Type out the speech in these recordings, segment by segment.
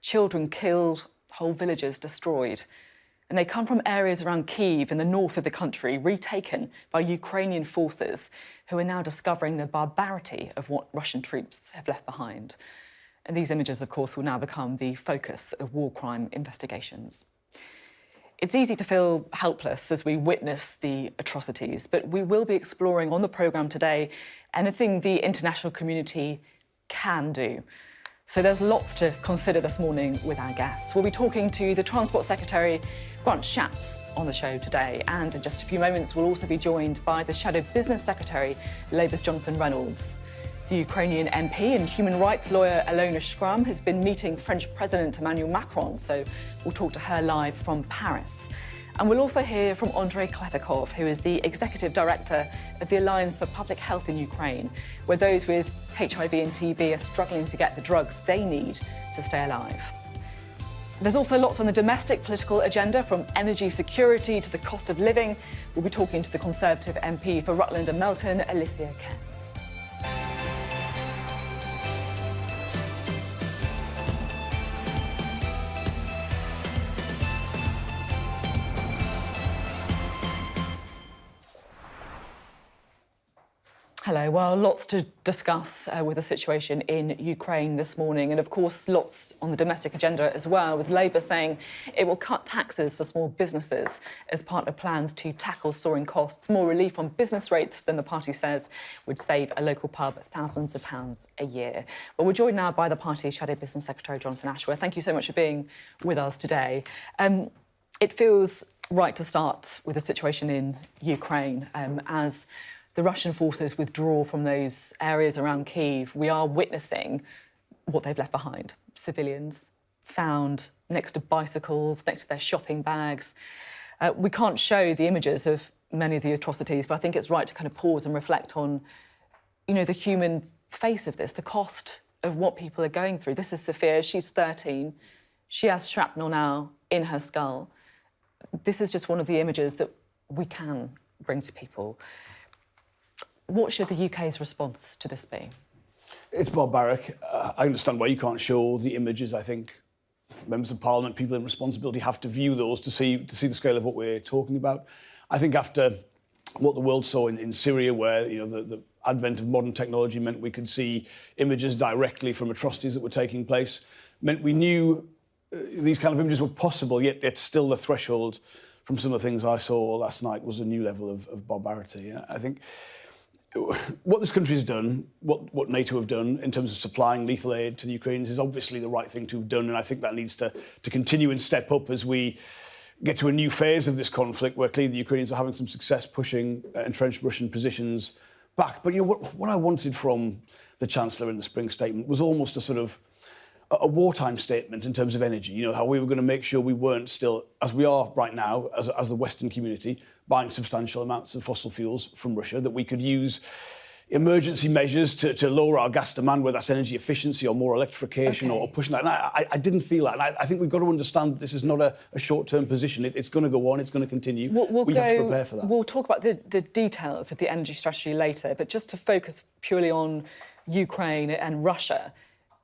children killed, whole villages destroyed. And they come from areas around Kyiv in the north of the country, retaken by Ukrainian forces who are now discovering the barbarity of what Russian troops have left behind. And these images, of course, will now become the focus of war crime investigations. It's easy to feel helpless as we witness the atrocities, but we will be exploring on the programme today anything the international community can do. So there's lots to consider this morning with our guests. We'll be talking to the Transport Secretary Grant Shapps on the show today, and in just a few moments we'll also be joined by the Shadow Business Secretary, Labour's Jonathan Reynolds. The Ukrainian MP and human rights lawyer Alona Shkrum has been meeting French President Emmanuel Macron, so we'll talk to her live from Paris. And we'll also hear from Andriy Klepikov, who is the Executive Director of the Alliance for Public Health in Ukraine, where those with HIV and TB are struggling to get the drugs they need to stay alive. There's also lots on the domestic political agenda, from energy security to the cost of living. We'll be talking to the Conservative MP for Rutland and Melton, Alicia Kearns. Hello. Well, lots to discuss with the situation in Ukraine this morning, and of course lots on the domestic agenda as well, with Labour saying it will cut taxes for small businesses as part of plans to tackle soaring costs. More relief on business rates than the party says would save a local pub thousands of pounds a year. Well, we're joined now by the party's Shadow Business Secretary, Jonathan Ashworth. Thank you so much for being with us today. It feels right to start with the situation in Ukraine as the Russian forces withdraw from those areas around Kyiv. We are witnessing what they've left behind. Civilians found next to bicycles, next to their shopping bags. We can't show the images of many of the atrocities, but I think it's right to kind of pause and reflect on, you know, the human face of this, the cost of what people are going through. This is Sophia. She's 13. She has shrapnel now in her skull. This is just one of the images that we can bring to people. What should the UK's response to this be? It's barbaric. I understand why you can't show the images. I think members of Parliament, people in responsibility, have to view those to see the scale of what we're talking about. I think after what the world saw in Syria, where the advent of modern technology meant we could see images directly from atrocities that were taking place, meant we knew these kind of images were possible, yet it's still the threshold from some of the things I saw last night was a new level of barbarity. I think what this country has done, what NATO have done in terms of supplying lethal aid to the Ukrainians is obviously the right thing to have done, and I think that needs to continue and step up as we get to a new phase of this conflict where clearly the Ukrainians are having some success pushing entrenched Russian positions back. But what I wanted from the Chancellor in the spring statement was almost a sort of a wartime statement in terms of energy, how we were going to make sure we weren't still, as we are right now, as the Western community, buying substantial amounts of fossil fuels from Russia, that we could use emergency measures to lower our gas demand, whether that's energy efficiency or more electrification or pushing that. And I didn't feel that. And I think we've got to understand that this is not a short-term position. It's going to go on. It's going to continue. We have to prepare for that. We'll talk about the details of the energy strategy later, but just to focus purely on Ukraine and Russia.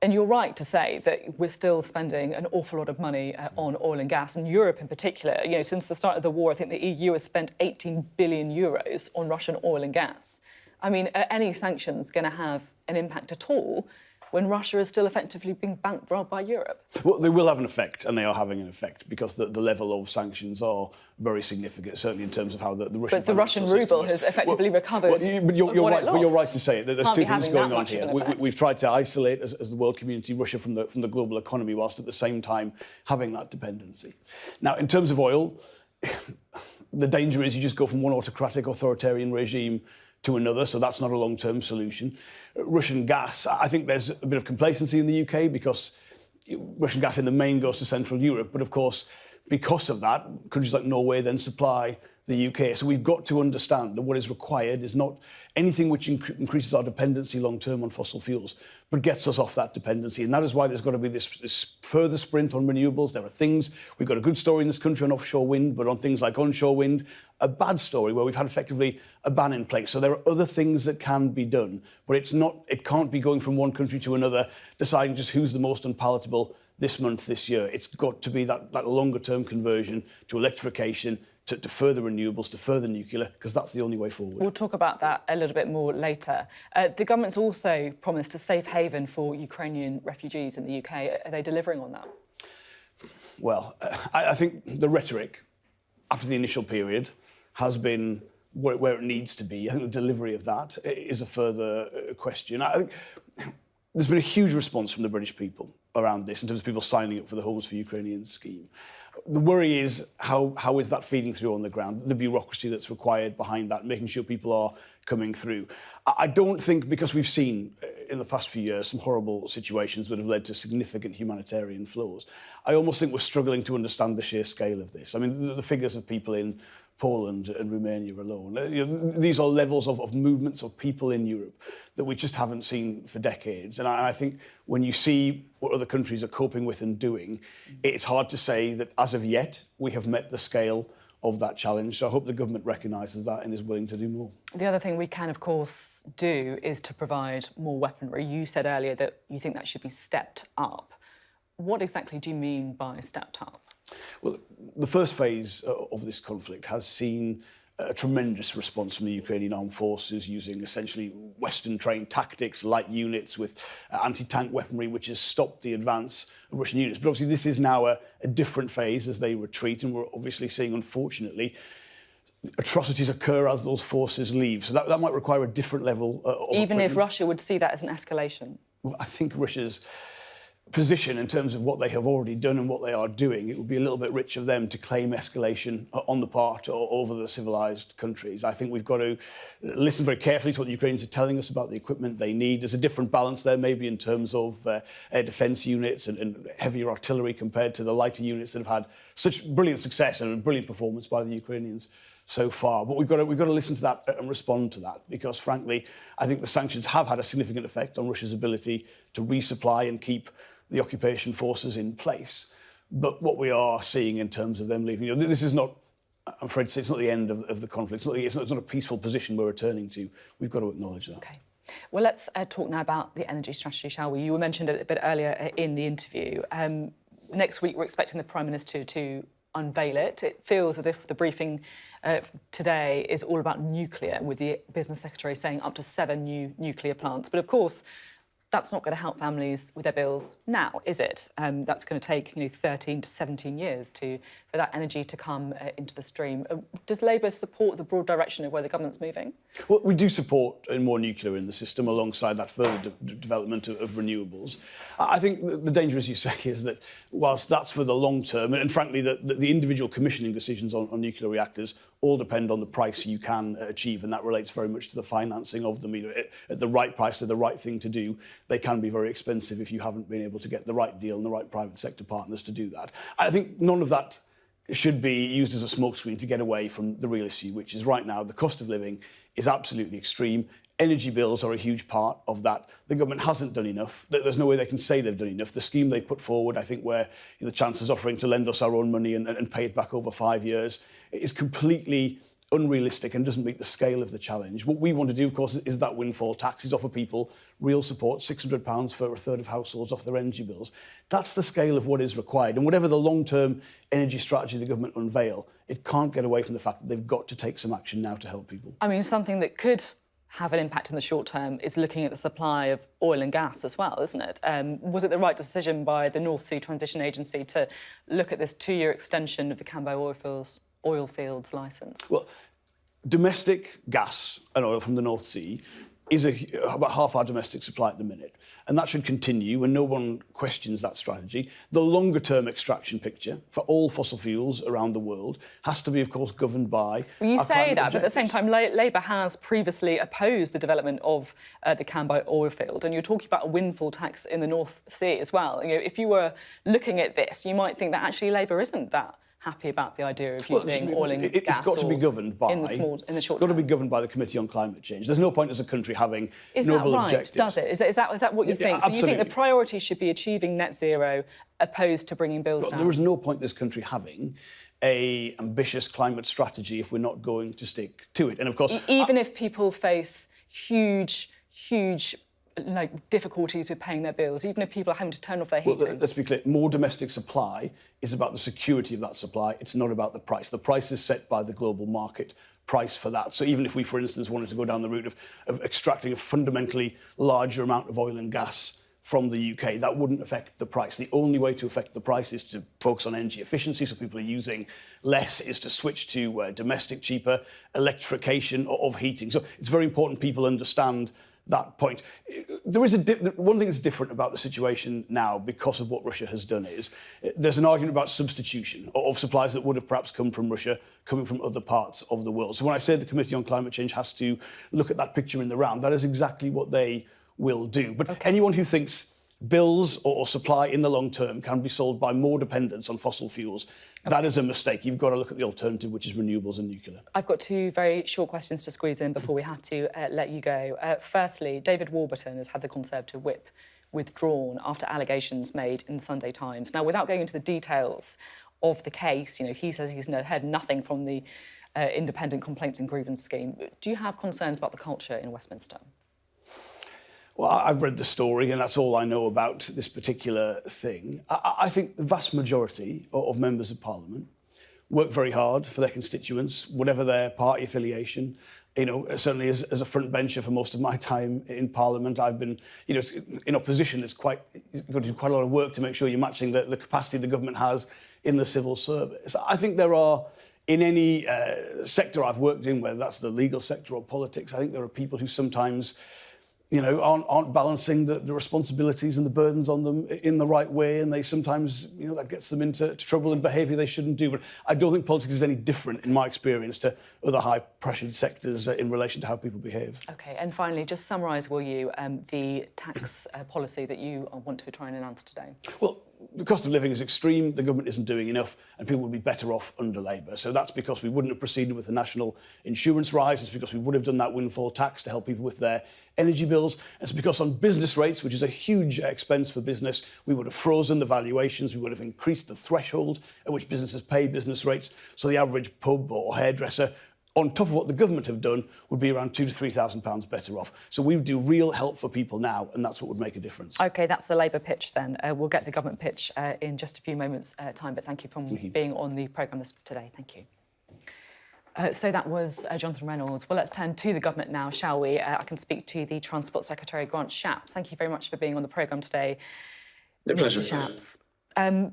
And you're right to say that we're still spending an awful lot of money on oil and gas, and Europe in particular. Since the start of the war, I think the EU has spent 18 billion euros on Russian oil and gas. I mean, are any sanctions going to have an impact at all when Russia is still effectively being bankrolled by Europe? Well, they will have an effect, and they are having an effect, because the level of sanctions are very significant, certainly in terms of how the Russian... But the Russian ruble has effectively recovered but you're right to say it. There's two things going on here. We've tried to isolate, as the world community, Russia from the global economy, whilst at the same time having that dependency. Now, in terms of oil, the danger is you just go from one autocratic, authoritarian regime to another, so that's not a long-term solution. Russian gas, I think there's a bit of complacency in the UK because Russian gas in the main goes to Central Europe, but of course, because of that, countries like Norway then supply the UK. So we've got to understand that what is required is not anything which increases our dependency long-term on fossil fuels, but gets us off that dependency. And that is why there's got to be this further sprint on renewables. There are things, we've got a good story in this country on offshore wind, but on things like onshore wind, a bad story where we've had effectively a ban in place. So there are other things that can be done, but it can't be going from one country to another, deciding just who's the most unpalatable this month, this year. It's got to be that longer-term conversion to electrification, to further renewables, to further nuclear, because that's the only way forward. We'll talk about that a little bit more later. The government's also promised a safe haven for Ukrainian refugees in the UK. Are they delivering on that? Well, I think the rhetoric after the initial period has been where it needs to be. I think the delivery of that is a further question. I think there's been a huge response from the British people around this in terms of people signing up for the Homes for Ukrainians scheme. The worry is how is that feeding through on the ground, the bureaucracy that's required behind that, making sure people are coming through. I don't think, because we've seen in the past few years some horrible situations that have led to significant humanitarian flows, I almost think we're struggling to understand the sheer scale of this. I mean, the figures of people in Poland and Romania alone. These are levels of movements of people in Europe that we just haven't seen for decades. And I think when you see what other countries are coping with and doing, it's hard to say that as of yet we have met the scale of that challenge. So I hope the government recognises that and is willing to do more. The other thing we can, of course, do is to provide more weaponry. You said earlier that you think that should be stepped up. What exactly do you mean by stepped up? Well, the first phase of this conflict has seen a tremendous response from the Ukrainian armed forces using essentially Western-trained tactics, light units with anti-tank weaponry, which has stopped the advance of Russian units. But obviously this is now a different phase as they retreat, and we're obviously seeing, unfortunately, atrocities occur as those forces leave. So that might require a different level of Even equipment. if Russia would see that as an escalation? Well, I think Russia's position in terms of what they have already done and what they are doing, it would be a little bit rich of them to claim escalation on the part or over the civilised countries. I think we've got to listen very carefully to what the Ukrainians are telling us about the equipment they need. There's a different balance there maybe in terms of air defence units and heavier artillery compared to the lighter units that have had such brilliant success and a brilliant performance by the Ukrainians so far. But we've got to listen to that and respond to that, because frankly I think the sanctions have had a significant effect on Russia's ability to resupply and keep the occupation forces in place. But what we are seeing in terms of them leaving, this is not, I'm afraid to say, it's not the end of the conflict. It's not a peaceful position we're returning to. We've got to acknowledge that. OK. Well, let's talk now about the energy strategy, shall we? You mentioned it a bit earlier in the interview. Next week, we're expecting the Prime Minister to unveil it. It feels as if the briefing today is all about nuclear, with the Business Secretary saying up to 7 new nuclear plants. But of course, that's not going to help families with their bills now, is it? That's going to take 13 to 17 years for that energy to come into the stream. Does Labour support the broad direction of where the government's moving? Well, we do support more nuclear in the system alongside that further development of renewables. I think the danger, as you say, is that whilst that's for the long term, and frankly the individual commissioning decisions on nuclear reactors all depend on the price you can achieve, and that relates very much to the financing of them. At the right price, to the right thing to do, they can be very expensive if you haven't been able to get the right deal and the right private sector partners to do that. I think none of that should be used as a smokescreen to get away from the real issue, which is right now the cost of living is absolutely extreme. Energy bills are a huge part of that. The government hasn't done enough. There's no way they can say they've done enough. The scheme they put forward, I think, where the Chancellor's offering to lend us our own money and pay it back over 5 years, is completely unrealistic and doesn't meet the scale of the challenge. What we want to do, of course, is that windfall tax, is offer people real support, £600 for a third of households off their energy bills. That's the scale of what is required. And whatever the long-term energy strategy the government unveil, it can't get away from the fact that they've got to take some action now to help people. I mean, something that could have an impact in the short term is looking at the supply of oil and gas as well, isn't it? Was it the right decision by the North Sea Transition Agency to look at this 2-year extension of the Cambo oil fields licence? Well, domestic gas and oil from the North Sea is about half our domestic supply at the minute, and that should continue, and no one questions that strategy. The longer-term extraction picture for all fossil fuels around the world has to be, of course, governed by. Well, you say that, objectives. but at the same time, Labour has previously opposed the development of the Cambo oil field, and you're talking about a windfall tax in the North Sea as well. If you were looking at this, you might think that actually Labour isn't that happy about the idea of using oil and gas. It's got to be governed by. In the short term. It's got to be governed by the Committee on Climate Change. There's no point as a country having noble objectives. Does it? Is that what you think? So you think the priority should be achieving net zero, opposed to bringing bills down? There is no point this country having an ambitious climate strategy if we're not going to stick to it. And of course, even if people face huge like difficulties with paying their bills, even if people are having to turn off their Well, heating? let's be clear. More domestic supply is about the security of that supply. It's not about the price. The price is set by the global market price for that. So even if we, for instance, wanted to go down the route of extracting a fundamentally larger amount of oil and gas from the UK, that wouldn't affect the price. The only way to affect the price is to focus on energy efficiency, so people are using less, is to switch to domestic, cheaper electrification of heating. So it's very important people understand that point. There is one thing that's different about the situation now because of what Russia has done is there's an argument about substitution of supplies that would have perhaps come from Russia coming from other parts of the world. So when I say the Committee on Climate Change has to look at that picture in the round, that is exactly what they will do. But anyone who thinks bills or supply in the long term can be solved by more dependence on fossil fuels, that is a mistake. You've got to look at the alternative, which is renewables and nuclear. I've got two very short questions to squeeze in before we have to let you go. Firstly, David Warburton has had the Conservative whip withdrawn after allegations made in the Sunday Times. Now, without going into the details of the case, he says he's heard nothing from the Independent Complaints and Grievance Scheme. Do you have concerns about the culture in Westminster? Well, I've read the story, and that's all I know about this particular thing. I think the vast majority of members of Parliament work very hard for their constituents, whatever their party affiliation. Certainly as a front bencher for most of my time in Parliament, I've been, in opposition. You've got to do quite a lot of work to make sure you're matching the capacity the government has in the civil service. I think there are, in any sector I've worked in, whether that's the legal sector or politics, I think there are people who sometimes aren't balancing the responsibilities and the burdens on them in the right way, and they sometimes, that gets them into trouble and behaviour they shouldn't do. But I don't think politics is any different, in my experience, to other high-pressured sectors in relation to how people behave. OK, and finally, just summarise, will you, the tax policy that you want to try and announce today? Well, the cost of living is extreme, the government isn't doing enough, and people would be better off under Labour. So that's because we wouldn't have proceeded with the national insurance rise. It's because we would have done that windfall tax to help people with their energy bills. It's because on business rates, which is a huge expense for business, we would have frozen the valuations, we would have increased the threshold at which businesses pay business rates. So the average pub or hairdresser, on top of what the government have done, would be around £2,000 to £3,000 better off. So we would do real help for people now, and that's what would make a difference. OK, that's the Labour pitch then. We'll get the government pitch in just a few moments' time, but thank you for being on the programme today. Thank you. So that was Jonathan Reynolds. Well, let's turn to the government now, shall we? I can speak to the Transport Secretary Grant Shapps. Thank you very much for being on the programme today. A pleasure. Mr. Shapps,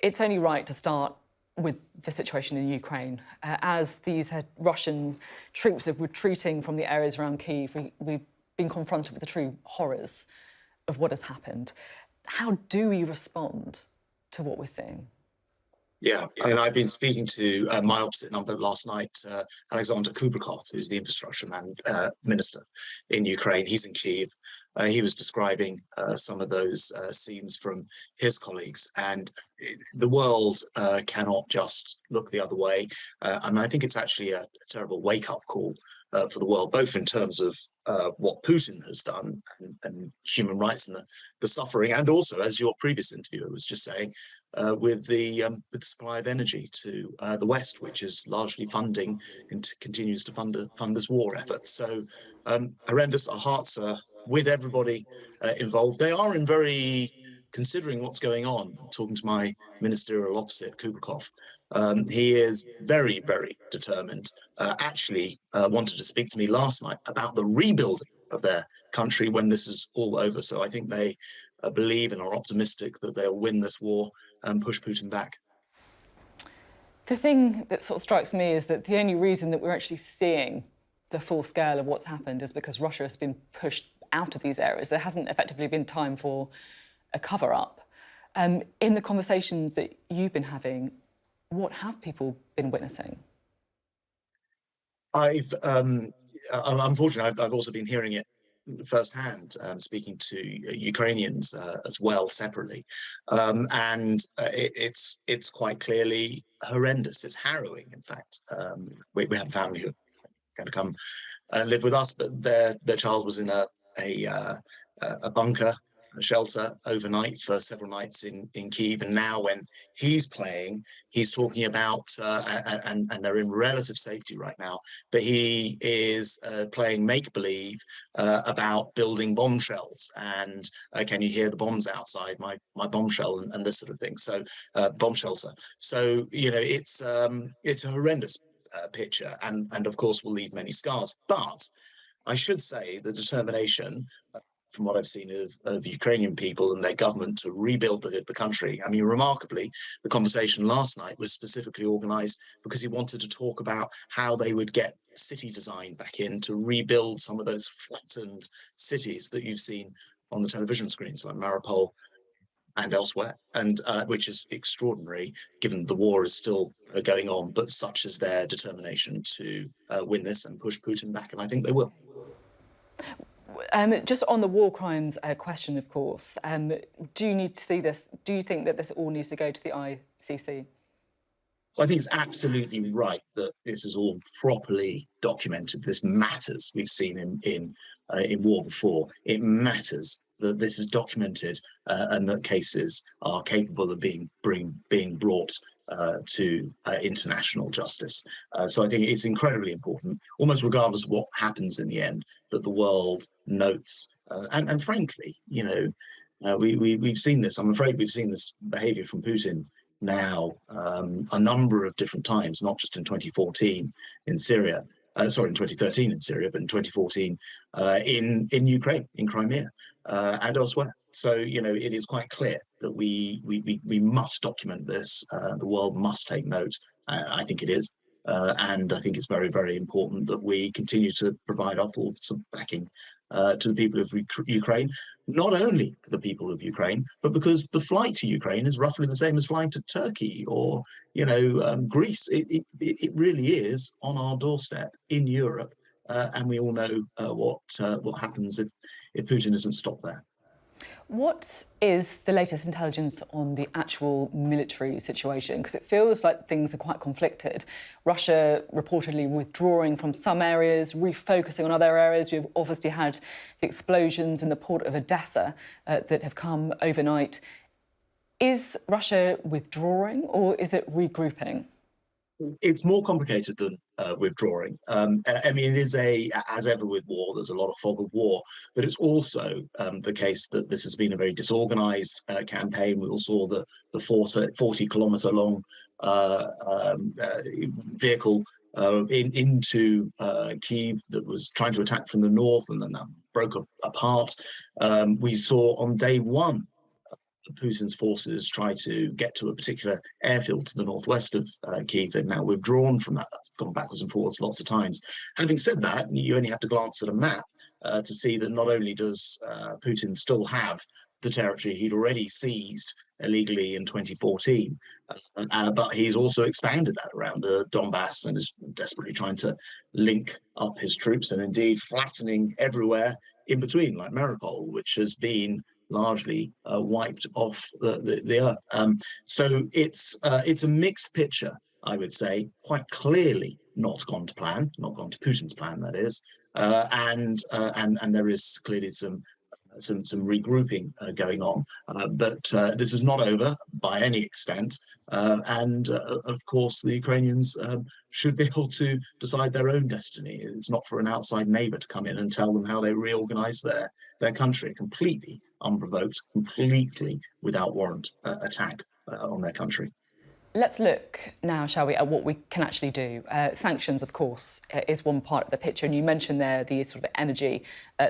it's only right to start with the situation in Ukraine. As these Russian troops are retreating from the areas around Kyiv, we've been confronted with the true horrors of what has happened. How do we respond to what we're seeing? Yeah, and I've been speaking to my opposite number last night, Alexander Kubrakov, who's the infrastructure minister in Ukraine. He's in Kyiv. He was describing some of those scenes from his colleagues, and the world cannot just look the other way. And I think it's actually a terrible wake-up call for the world, both in terms of what Putin has done and human rights and the suffering, and also, as your previous interviewer was just saying, with the supply of energy to the West, which is largely funding and continues to fund this war effort. So horrendous. Our hearts are with everybody involved. They are considering what's going on. Talking to my ministerial opposite, Kubrakov, he is very, very determined. Actually wanted to speak to me last night about the rebuilding of their country when this is all over. So I think they believe and are optimistic that they'll win this war and push Putin back. The thing that sort of strikes me is that the only reason that we're actually seeing the full scale of what's happened is because Russia has been pushed out of these areas. There hasn't effectively been time for a cover-up. In the conversations that you've been having, what have people been witnessing? Unfortunately, I've also been hearing it firsthand, speaking to Ukrainians as well separately, and it's quite clearly horrendous. It's harrowing, in fact. We have a family who are going to come live with us, but their child was in a bunker shelter overnight for several nights in Kyiv, and now when he's playing, he's talking about and they're in relative safety right now, but he is playing make-believe about building bomb shells and can you hear the bombs outside my bombshell and this sort of thing. So bomb shelter. So it's a horrendous picture, and of course will leave many scars. But I should say the determination, from what I've seen of Ukrainian people and their government to rebuild the country. I mean, remarkably, the conversation last night was specifically organized because he wanted to talk about how they would get city design back in to rebuild some of those flattened cities that you've seen on the television screens, like Mariupol and elsewhere, and which is extraordinary given the war is still going on, but such is their determination to win this and push Putin back, and I think they will. Just on the war crimes question, of course, do you need to see this? Do you think that this all needs to go to the ICC? I think it's absolutely right that this is all properly documented. This matters. We've seen in war before. It matters that this is documented and that cases are capable of being brought to international justice. So I think it's incredibly important, almost regardless of what happens in the end, that the world notes. And frankly, we've seen this. I'm afraid we've seen this behaviour from Putin now a number of different times, not just in 2014 in Syria, in 2013 in Syria, but in 2014 in Ukraine, in Crimea, and elsewhere. So it is quite clear that we must document this. The world must take note. I think it is, and I think it's very, very important that we continue to provide our full backing to the people of Ukraine, not only the people of Ukraine, but because the flight to Ukraine is roughly the same as flying to Turkey or, Greece. It really is on our doorstep in Europe, and we all know what happens if Putin isn't stopped there. What is the latest intelligence on the actual military situation? Because it feels like things are quite conflicted. Russia reportedly withdrawing from some areas, refocusing on other areas. We've obviously had the explosions in the port of Odessa that have come overnight. Is Russia withdrawing or is it regrouping? It's more complicated than withdrawing. I mean, it is as ever with war, there's a lot of fog of war, but it's also the case that this has been a very disorganized campaign. We all saw the 40-kilometer long vehicle into Kyiv that was trying to attack from the north, and then that broke apart. We saw on day one Putin's forces try to get to a particular airfield to the northwest of Kyiv. They've now withdrawn from that. That's gone backwards and forwards lots of times. Having said that, you only have to glance at a map to see that not only does Putin still have the territory he'd already seized illegally in 2014, but he's also expanded that around the Donbass and is desperately trying to link up his troops and indeed flattening everywhere in between, like Mariupol, which has been largely wiped off the earth. So it's a mixed picture, I would say, quite clearly not gone to plan, not gone to Putin's plan, that is, and there is clearly some regrouping going on, but this is not over by any extent, and of course the Ukrainians should be able to decide their own destiny. It's not for an outside neighbor to come in and tell them how they reorganize their country. Completely unprovoked, completely without warrant attack on their country. Let's look now, shall we, at what we can actually do. Sanctions, of course, is one part of the picture, and you mentioned there the sort of energy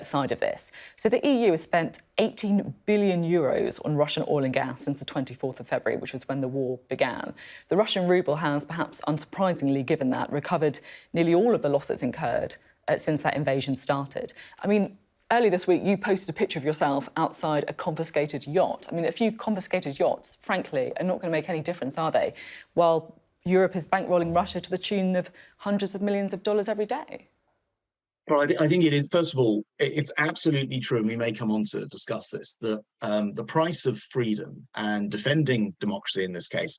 side of this. So the EU has spent 18 billion euros on Russian oil and gas since the 24th of February, which was when the war began. The Russian ruble has, perhaps unsurprisingly given that, recovered nearly all of the losses incurred since that invasion started. I mean, earlier this week, you posted a picture of yourself outside a confiscated yacht. I mean, a few confiscated yachts, frankly, are not going to make any difference, are they? While Europe is bankrolling Russia to the tune of hundreds of millions of dollars every day. Well, I think it is. First of all, it's absolutely true, and we may come on to discuss this, that the price of freedom and defending democracy in this case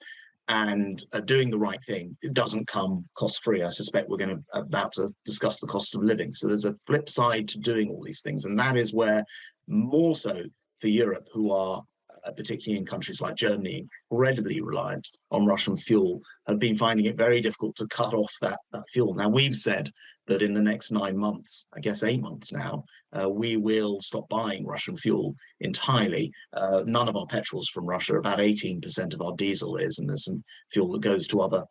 and doing the right thing, it doesn't come cost-free. I suspect we're about to discuss the cost of living. So there's a flip side to doing all these things, and that is where more so for Europe, who are particularly in countries like Germany, incredibly reliant on Russian fuel, have been finding it very difficult to cut off that fuel. Now, we've said that in the next 9 months, I guess 8 months now, we will stop buying Russian fuel entirely. None of our petrol's from Russia. About 18% of our diesel is, and there's some fuel that goes to other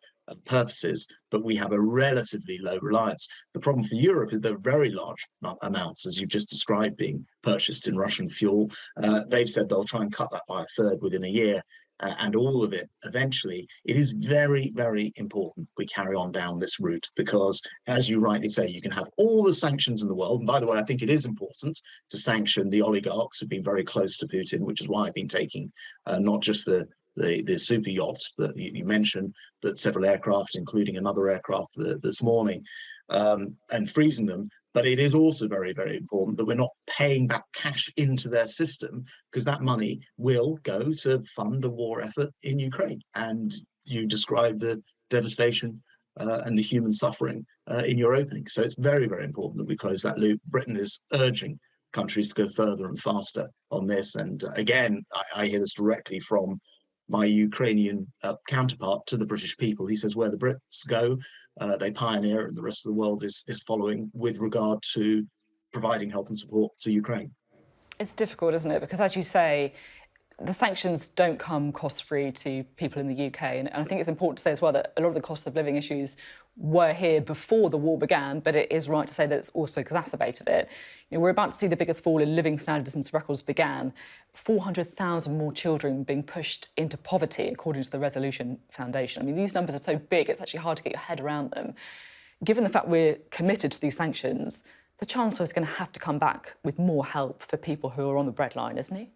purposes, but we have a relatively low reliance. The problem for Europe is there are very large amounts, as you've just described, being purchased in Russian fuel. They've said they'll try and cut that by a third within a year. And all of it eventually. It is very, very important we carry on down this route because, as you rightly say, you can have all the sanctions in the world. And by the way, I think it is important to sanction the oligarchs who've been very close to Putin, which is why I've been taking not just the super yachts that you mentioned, but several aircraft, including another aircraft this morning, and freezing them. But it is also very, very important that we're not paying back cash into their system, because that money will go to fund a war effort in Ukraine. And you described the devastation and the human suffering in your opening. So it's very, very important that we close that loop. Britain is urging countries to go further and faster on this. And again, I hear this directly from my Ukrainian counterpart to the British people. He says where the Brits go, they pioneer, and the rest of the world is following with regard to providing help and support to Ukraine. It's difficult, isn't it? Because, as you say, the sanctions don't come cost-free to people in the UK. And I think it's important to say as well that a lot of the cost of living issues were here before the war began, but it is right to say that it's also exacerbated it. You know, we're about to see the biggest fall in living standards since records began. 400,000 more children being pushed into poverty, according to the Resolution Foundation. I mean, these numbers are so big, it's actually hard to get your head around them. Given the fact we're committed to these sanctions, the Chancellor is going to have to come back with more help for people who are on the breadline, isn't he?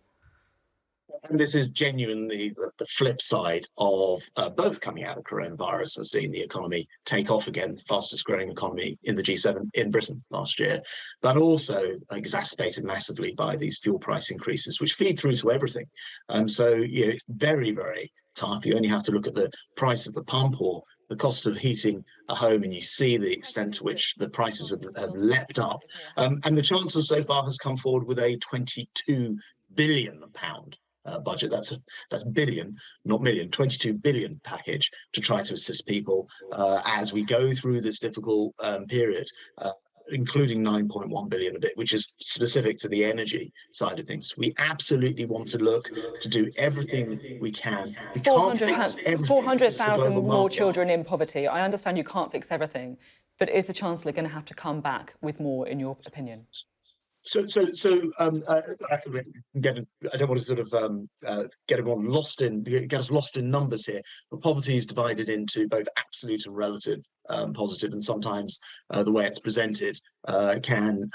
And this is genuinely the flip side of both coming out of coronavirus and seeing the economy take off again, fastest growing economy in the G7 in Britain last year, but also exacerbated massively by these fuel price increases, which feed through to everything. So it's very, very tough. You only have to look at the price of the pump or the cost of heating a home, and you see the extent to which the prices have leapt up. And the Chancellor so far has come forward with a £22 billion budget. That's billion, not million. 22 billion package to try to assist people as we go through this difficult period, including 9.1 billion of it, which is specific to the energy side of things. We absolutely want to look to do everything we can. 400,000 more children in poverty. I understand you can't fix everything, but is the Chancellor going to have to come back with more, in your opinion? I don't want to sort of get everyone lost get us lost in numbers here, but poverty is divided into both absolute and relative positive, and sometimes the way it's presented can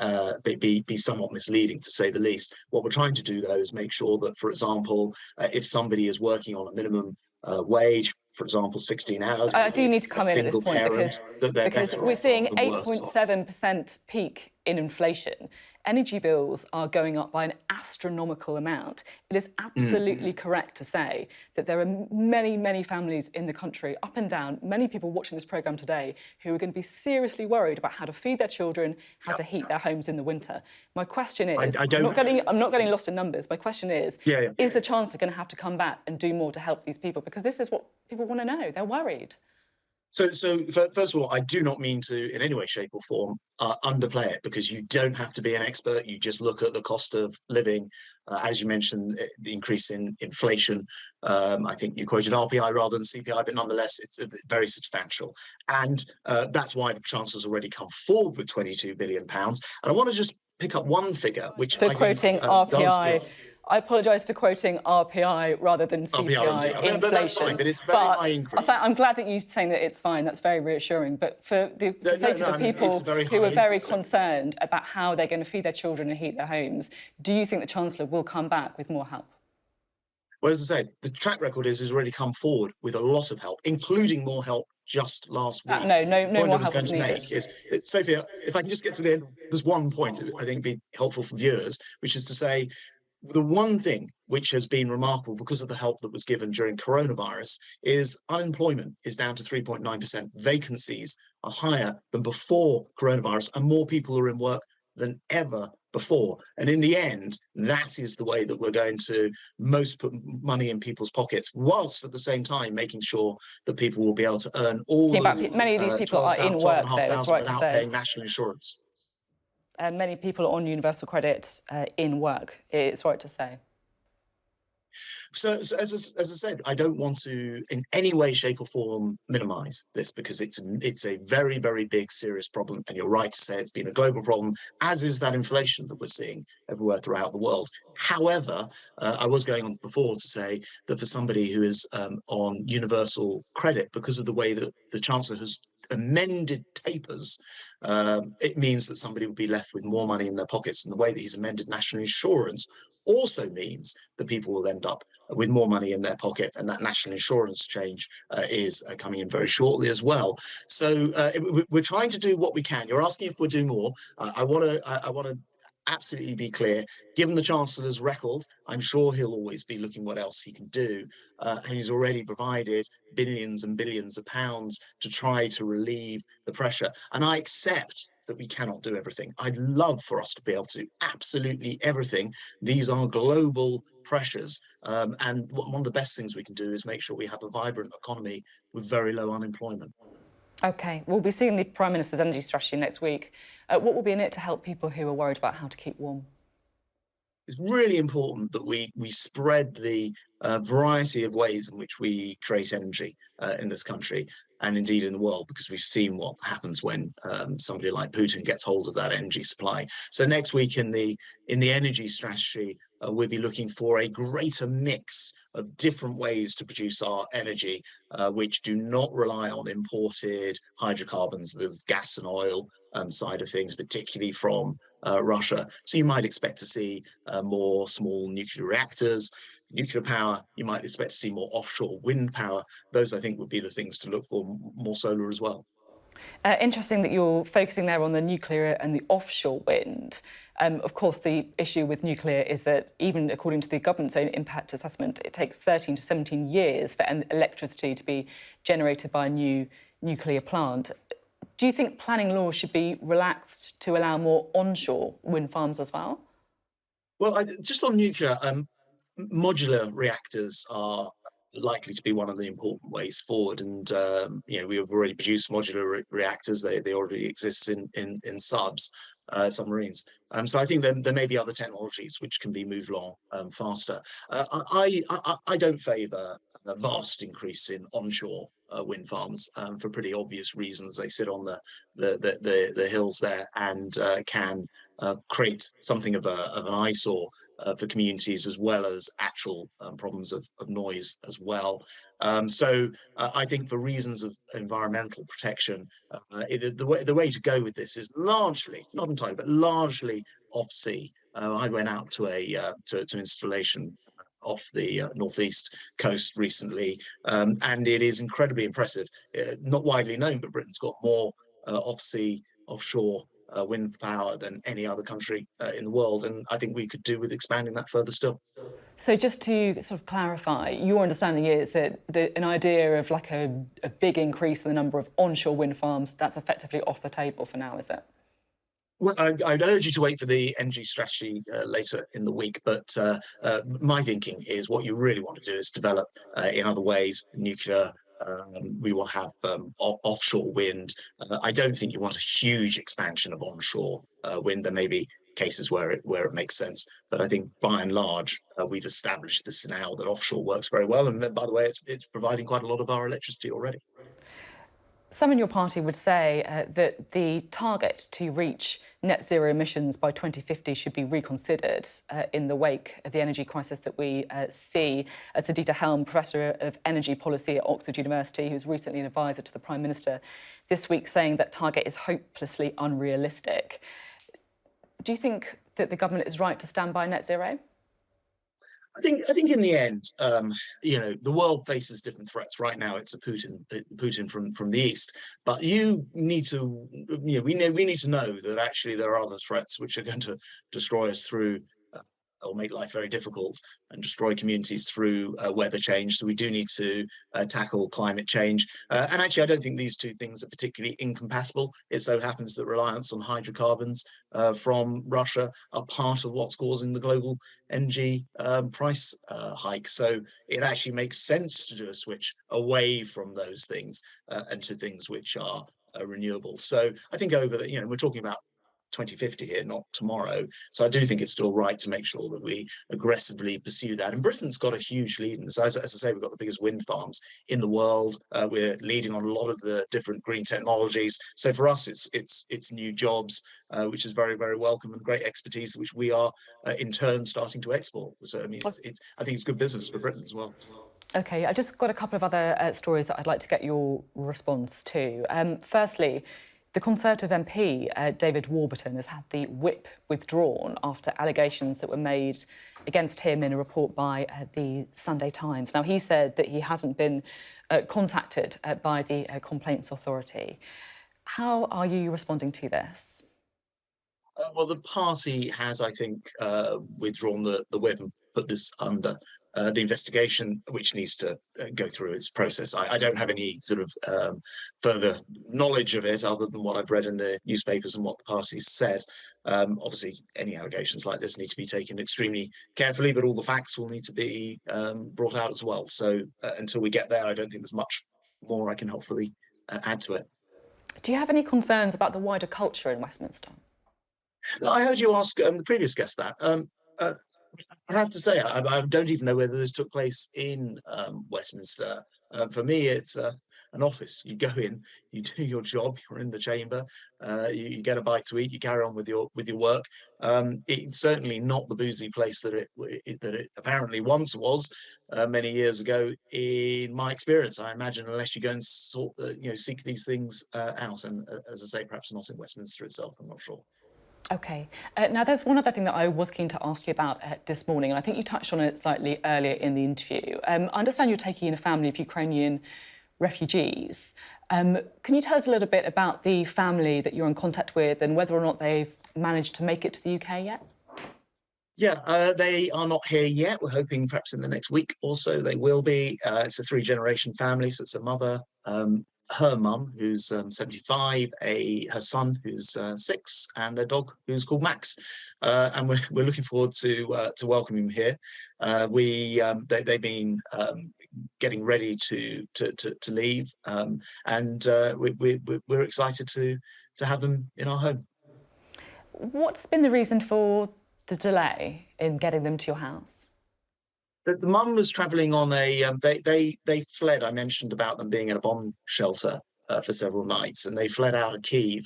be somewhat misleading, to say the least. What we're trying to do, though, is make sure that, for example, if somebody is working on a minimum wage, for example, 16 hours. I do need to come in at this point because we're seeing 8.7% peak in inflation. Energy bills are going up by an astronomical amount. It is absolutely correct to say that there are many, many families in the country, up and down, many people watching this programme today, who are going to be seriously worried about how to feed their children, how to heat their homes in the winter. My question is, I'm not getting lost in numbers. My question is the Chancellor going to have to come back and do more to help these people? Because this is what people want to know. They're worried. So first of all, I do not mean to, in any way, shape or form, underplay it, because you don't have to be an expert. You just look at the cost of living. As you mentioned, the increase in inflation. I think you quoted RPI rather than CPI, but nonetheless, it's very substantial. And that's why the Chancellor's already come forward with £22 billion. And I want to just pick up one figure, which for quoting RPI. I apologise for quoting RPI rather than CPI inflation. But that's fine, but it's very high increase. I'm glad that you're saying that it's fine. That's very reassuring. But for the sake of the people who are very concerned about how they're going to feed their children and heat their homes, do you think the Chancellor will come back with more help? Well, as I say, the track record is already come forward with a lot of help, including more help just last week. No more help is needed. Sophie, if I can just get to the end, there's one point I think would be helpful for viewers, which is to say, the one thing which has been remarkable because of the help that was given during coronavirus is unemployment is down to 3.9%. Vacancies are higher than before coronavirus, and more people are in work than ever before. And in the end, that is the way that we're going to most put money in people's pockets, whilst at the same time making sure that people will be able to earn all those Many of these people are in work, though, it's right to without say. paying national insurance. Many people are on universal credit in work, it's right to say. So as I said, I don't want to in any way, shape or form minimise this, because it's a very, very big, serious problem. And you're right to say it's been a global problem, as is that inflation that we're seeing everywhere throughout the world. However, I was going on before to say that for somebody who is on universal credit, because of the way that the Chancellor has amended tapers, it means that somebody will be left with more money in their pockets. And the way that he's amended national insurance also means that people will end up with more money in their pocket, and that national insurance change is coming in very shortly as well. So we're trying to do what we can. You're asking if we're doing more. I want to absolutely be clear. Given the Chancellor's record, I'm sure he'll always be looking what else he can do. And he's already provided billions and billions of pounds to try to relieve the pressure. And I accept that we cannot do everything. I'd love for us to be able to do absolutely everything. These are global pressures. And one of the best things we can do is make sure we have a vibrant economy with very low unemployment. OK, we'll be seeing the Prime Minister's energy strategy next week. What will be in it to help people who are worried about how to keep warm? It's really important that we spread the variety of ways in which we create energy in this country, and indeed in the world, because we've seen what happens when somebody like Putin gets hold of that energy supply. So next week in the energy strategy, we'll be looking for a greater mix of different ways to produce our energy, which do not rely on imported hydrocarbons, the gas and oil side of things, particularly from Russia. So you might expect to see more small nuclear reactors, nuclear power. You might expect to see more offshore wind power. Those, I think, would be the things to look for, more solar as well. Interesting that you're focusing there on the nuclear and the offshore wind. Of course, the issue with nuclear is that even according to the government's own impact assessment, it takes 13 to 17 years for electricity to be generated by a new nuclear plant. Do you think planning laws should be relaxed to allow more onshore wind farms as well? Well, just on nuclear, modular reactors are likely to be one of the important ways forward. And we have already produced modular reactors. They already exist in submarines. So I think there may be other technologies which can be moved along faster. I don't favour a vast increase in onshore wind farms for pretty obvious reasons. They sit on the hills there and can create something of an eyesore for communities, as well as actual problems of noise as well. So I think for reasons of environmental protection, the way to go with this is largely, not entirely, but largely off sea. I went out to to installation off the northeast coast recently, and it is incredibly impressive. Not widely known, but Britain's got more off-sea, offshore wind power than any other country in the world, and I think we could do with expanding that further still. So just to sort of clarify, your understanding is that an idea of like a big increase in the number of onshore wind farms, that's effectively off the table for now, is it? Well, I'd urge you to wait for the energy strategy later in the week, but my thinking is what you really want to do is develop in other ways, nuclear. We will have offshore wind. I don't think you want a huge expansion of onshore wind. There may be cases where it makes sense, but I think by and large we've established this now that offshore works very well. And by the way, it's providing quite a lot of our electricity already. Some in your party would say that the target to reach net zero emissions by 2050 should be reconsidered in the wake of the energy crisis that we see. Adita Helm, Professor of Energy Policy at Oxford University, who's recently an advisor to the Prime Minister, this week saying that target is hopelessly unrealistic. Do you think that the government is right to stand by net zero? I think in the end, the world faces different threats. Right now, it's a Putin from the east. But we need to know that actually there are other threats which are going to destroy us through or make life very difficult and destroy communities through weather change. So we do need to tackle climate change. And actually, I don't think these two things are particularly incompatible. It so happens that reliance on hydrocarbons from Russia are part of what's causing the global energy price hike. So it actually makes sense to do a switch away from those things and to things which are renewable. So I think over the, we're talking about 2050 here, not tomorrow. So I do think it's still right to make sure that we aggressively pursue that. And Britain's got a huge lead in this. As I say, we've got the biggest wind farms in the world. We're leading on a lot of the different green technologies. So for us, it's new jobs, which is very, very welcome, and great expertise, which we are in turn starting to export. So I mean, I think it's good business for Britain as well. OK, I just got a couple of other stories that I'd like to get your response to. Firstly, the Conservative MP, David Warburton, has had the whip withdrawn after allegations that were made against him in a report by the Sunday Times. Now, he said that he hasn't been contacted by the Complaints Authority. How are you responding to this? Well, the party has, I think, withdrawn the whip and put this under the investigation, which needs to go through its process. I don't have any sort of further knowledge of it other than what I've read in the newspapers and what the party's said. Obviously, any allegations like this need to be taken extremely carefully, but all the facts will need to be brought out as well. So until we get there, I don't think there's much more I can helpfully add to it. Do you have any concerns about the wider culture in Westminster? I heard you ask the previous guest that. I have to say, I don't even know whether this took place in Westminster. For me, it's an office. You go in, you do your job, you're in the chamber, you get a bite to eat, you carry on with your work. It's certainly not the boozy place that it apparently once was many years ago. In my experience, I imagine, unless you go and seek these things out, and as I say, perhaps not in Westminster itself. I'm not sure. OK. Now, there's one other thing that I was keen to ask you about this morning, and I think you touched on it slightly earlier in the interview. I understand you're taking in a family of Ukrainian refugees. Can you tell us a little bit about the family that you're in contact with and whether or not they've managed to make it to the UK yet? Yeah, they are not here yet. We're hoping perhaps in the next week or so they will be. It's a three-generation family, so it's a mother, her mum, who's 75, her son, who's 6, and their dog, who's called Max. And we're looking forward to welcoming him here. They've been getting ready to leave, and we're excited to have them in our home. What's been the reason for the delay in getting them to your house? The mum was travelling on a. They fled. I mentioned about them being in a bomb shelter for several nights, and they fled out of Kyiv,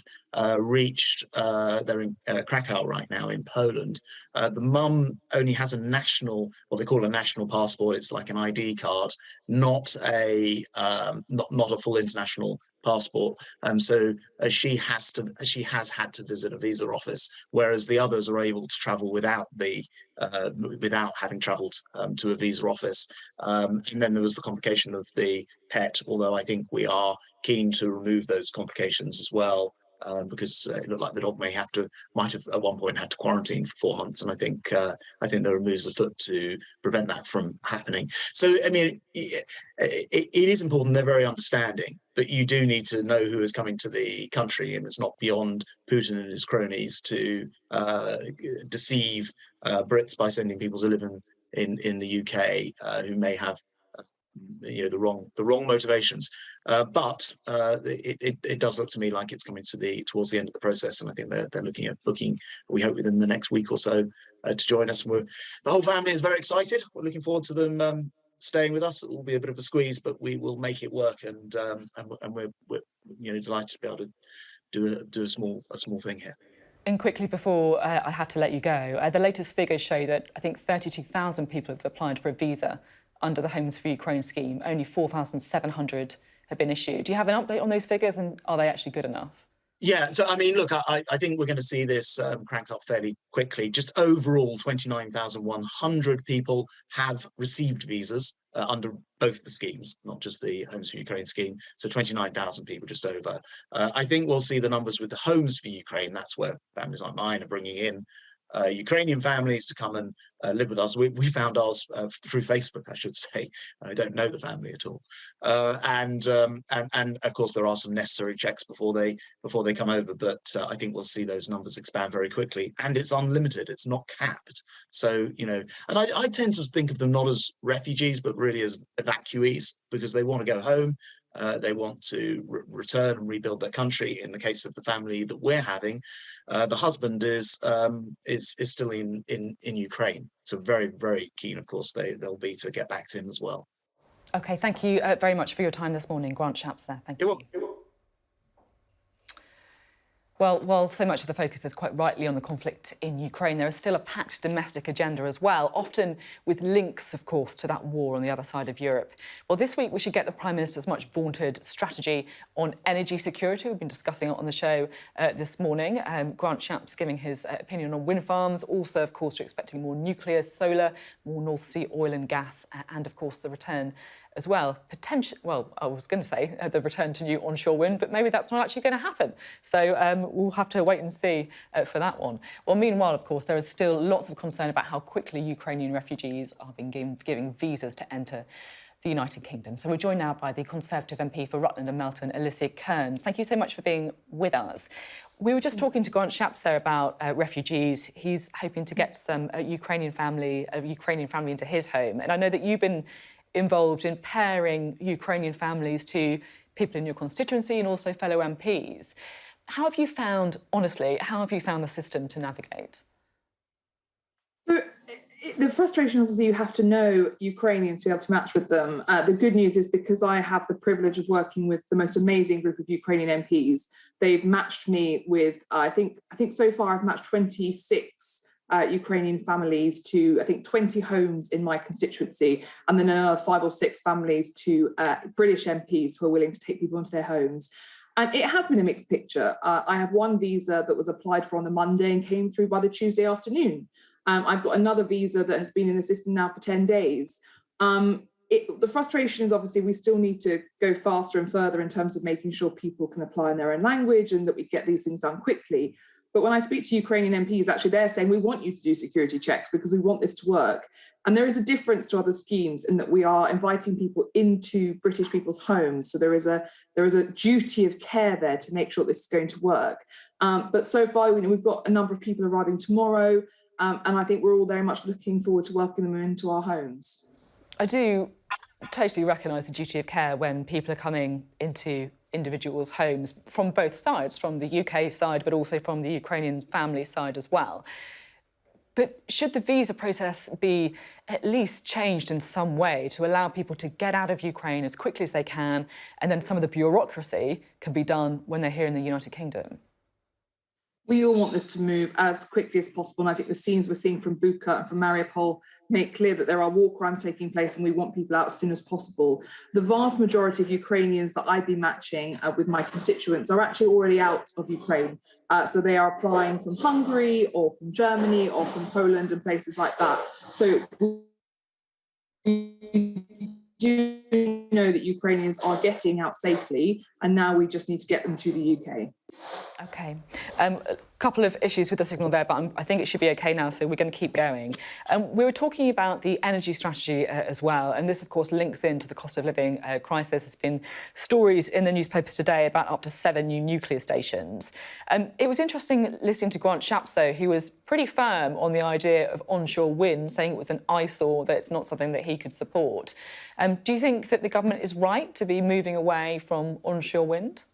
reached. They're in Krakow right now in Poland. The mum only has a national, what they call a national passport. It's like an ID card, not a full international passport. So she has had to visit a visa office, whereas the others are able to travel without having travelled to a visa office. And then there was the complication of the pet, although I think we are keen to remove those complications as well. Because it looked like the dog might have at one point had to quarantine for 4 months, and I think there are moves afoot to prevent that from happening. So I mean, it is important. They're very understanding, but you do need to know who is coming to the country, and it's not beyond Putin and his cronies to deceive Brits by sending people to live in the UK who may have the wrong motivations, but it does look to me like it's coming towards the end of the process, and I think they're looking at booking. We hope within the next week or so to join us. The whole family is very excited. We're looking forward to them staying with us. It will be a bit of a squeeze, but we will make it work, and we're delighted to be able to do a small thing here. And quickly before I have to let you go, the latest figures show that I think 32,000 people have applied for a visa under the Homes for Ukraine scheme. Only 4,700 have been issued. Do you have an update on those figures, and are they actually good enough? Yeah, so I mean, look, I think we're going to see this cranked up fairly quickly. Just overall, 29,100 people have received visas under both the schemes, not just the Homes for Ukraine scheme. So 29,000 people, just over. I think we'll see the numbers with the Homes for Ukraine. That's where families like mine are bringing in Ukrainian families to come and live with us. We found ours through Facebook, I should say. I don't know the family at all, and of course there are some necessary checks before they come over. But I think we'll see those numbers expand very quickly, and it's unlimited. It's not capped. So and I tend to think of them not as refugees, but really as evacuees, because they want to go home. They want to return and rebuild their country. In the case of the family that we're having, the husband is still in Ukraine. So very, very keen, of course, they'll be to get back to him as well. OK, thank you very much for your time this morning. Grant Shapps there. Thank you. You're welcome. Well, while so much of the focus is quite rightly on the conflict in Ukraine, there is still a packed domestic agenda as well, often with links, of course, to that war on the other side of Europe. Well, this week we should get the Prime Minister's much vaunted strategy on energy security. We've been discussing it on the show this morning. Grant Shapps giving his opinion on wind farms. Also, of course, we're expecting more nuclear, solar, more North Sea oil and gas, and, of course, the return as well. Well, I was going to say the return to new onshore wind, but maybe that's not actually going to happen. So we'll have to wait and see for that one. Well, meanwhile, of course, there is still lots of concern about how quickly Ukrainian refugees are being given visas to enter the United Kingdom. So we're joined now by the Conservative MP for Rutland and Melton, Alicia Kearns. Thank you so much for being with us. We were just talking to Grant Shapps there about refugees. He's hoping to get some Ukrainian family into his home. And I know that you've been involved in pairing Ukrainian families to people in your constituency and also fellow MPs. How have you found, honestly, the system to navigate? So the frustration is you have to know Ukrainians to be able to match with them. The good news is because I have the privilege of working with the most amazing group of Ukrainian MPs, they've matched me with, I think so far I've matched 26 Ukrainian families to, I think, 20 homes in my constituency, and then another 5 or 6 families to British MPs who are willing to take people into their homes. And it has been a mixed picture. I have one visa that was applied for on the Monday and came through by the Tuesday afternoon. I've got another visa that has been in the system now for 10 days. The frustration is obviously we still need to go faster and further in terms of making sure people can apply in their own language and that we get these things done quickly. But when I speak to Ukrainian MPs, actually they're saying we want you to do security checks because we want this to work. And there is a difference to other schemes in that we are inviting people into British people's homes. So there is a duty of care there to make sure this is going to work. But so far, we've got a number of people arriving tomorrow, and I think we're all very much looking forward to welcoming them into our homes. I do totally recognise the duty of care when people are coming into individuals' homes from both sides, from the UK side, but also from the Ukrainian family side as well. But should the visa process be at least changed in some way to allow people to get out of Ukraine as quickly as they can, and then some of the bureaucracy can be done when they're here in the United Kingdom? We all want this to move as quickly as possible, and I think the scenes we're seeing from Bucha and from Mariupol make clear that there are war crimes taking place and we want people out as soon as possible. The vast majority of Ukrainians that I've been matching with my constituents are actually already out of Ukraine. So they are applying from Hungary or from Germany or from Poland and places like that. So we do know that Ukrainians are getting out safely, and now we just need to get them to the UK. OK. A couple of issues with the signal there, but I think it should be OK now, so we're going to keep going. We were talking about the energy strategy as well, and this, of course, links into the cost of living crisis. There's been stories in the newspapers today about up to 7 new nuclear stations. It was interesting listening to Grant Shapps, though, who was pretty firm on the idea of onshore wind, saying it was an eyesore, that it's not something that he could support. Do you think that the government is right to be moving away from onshore wind?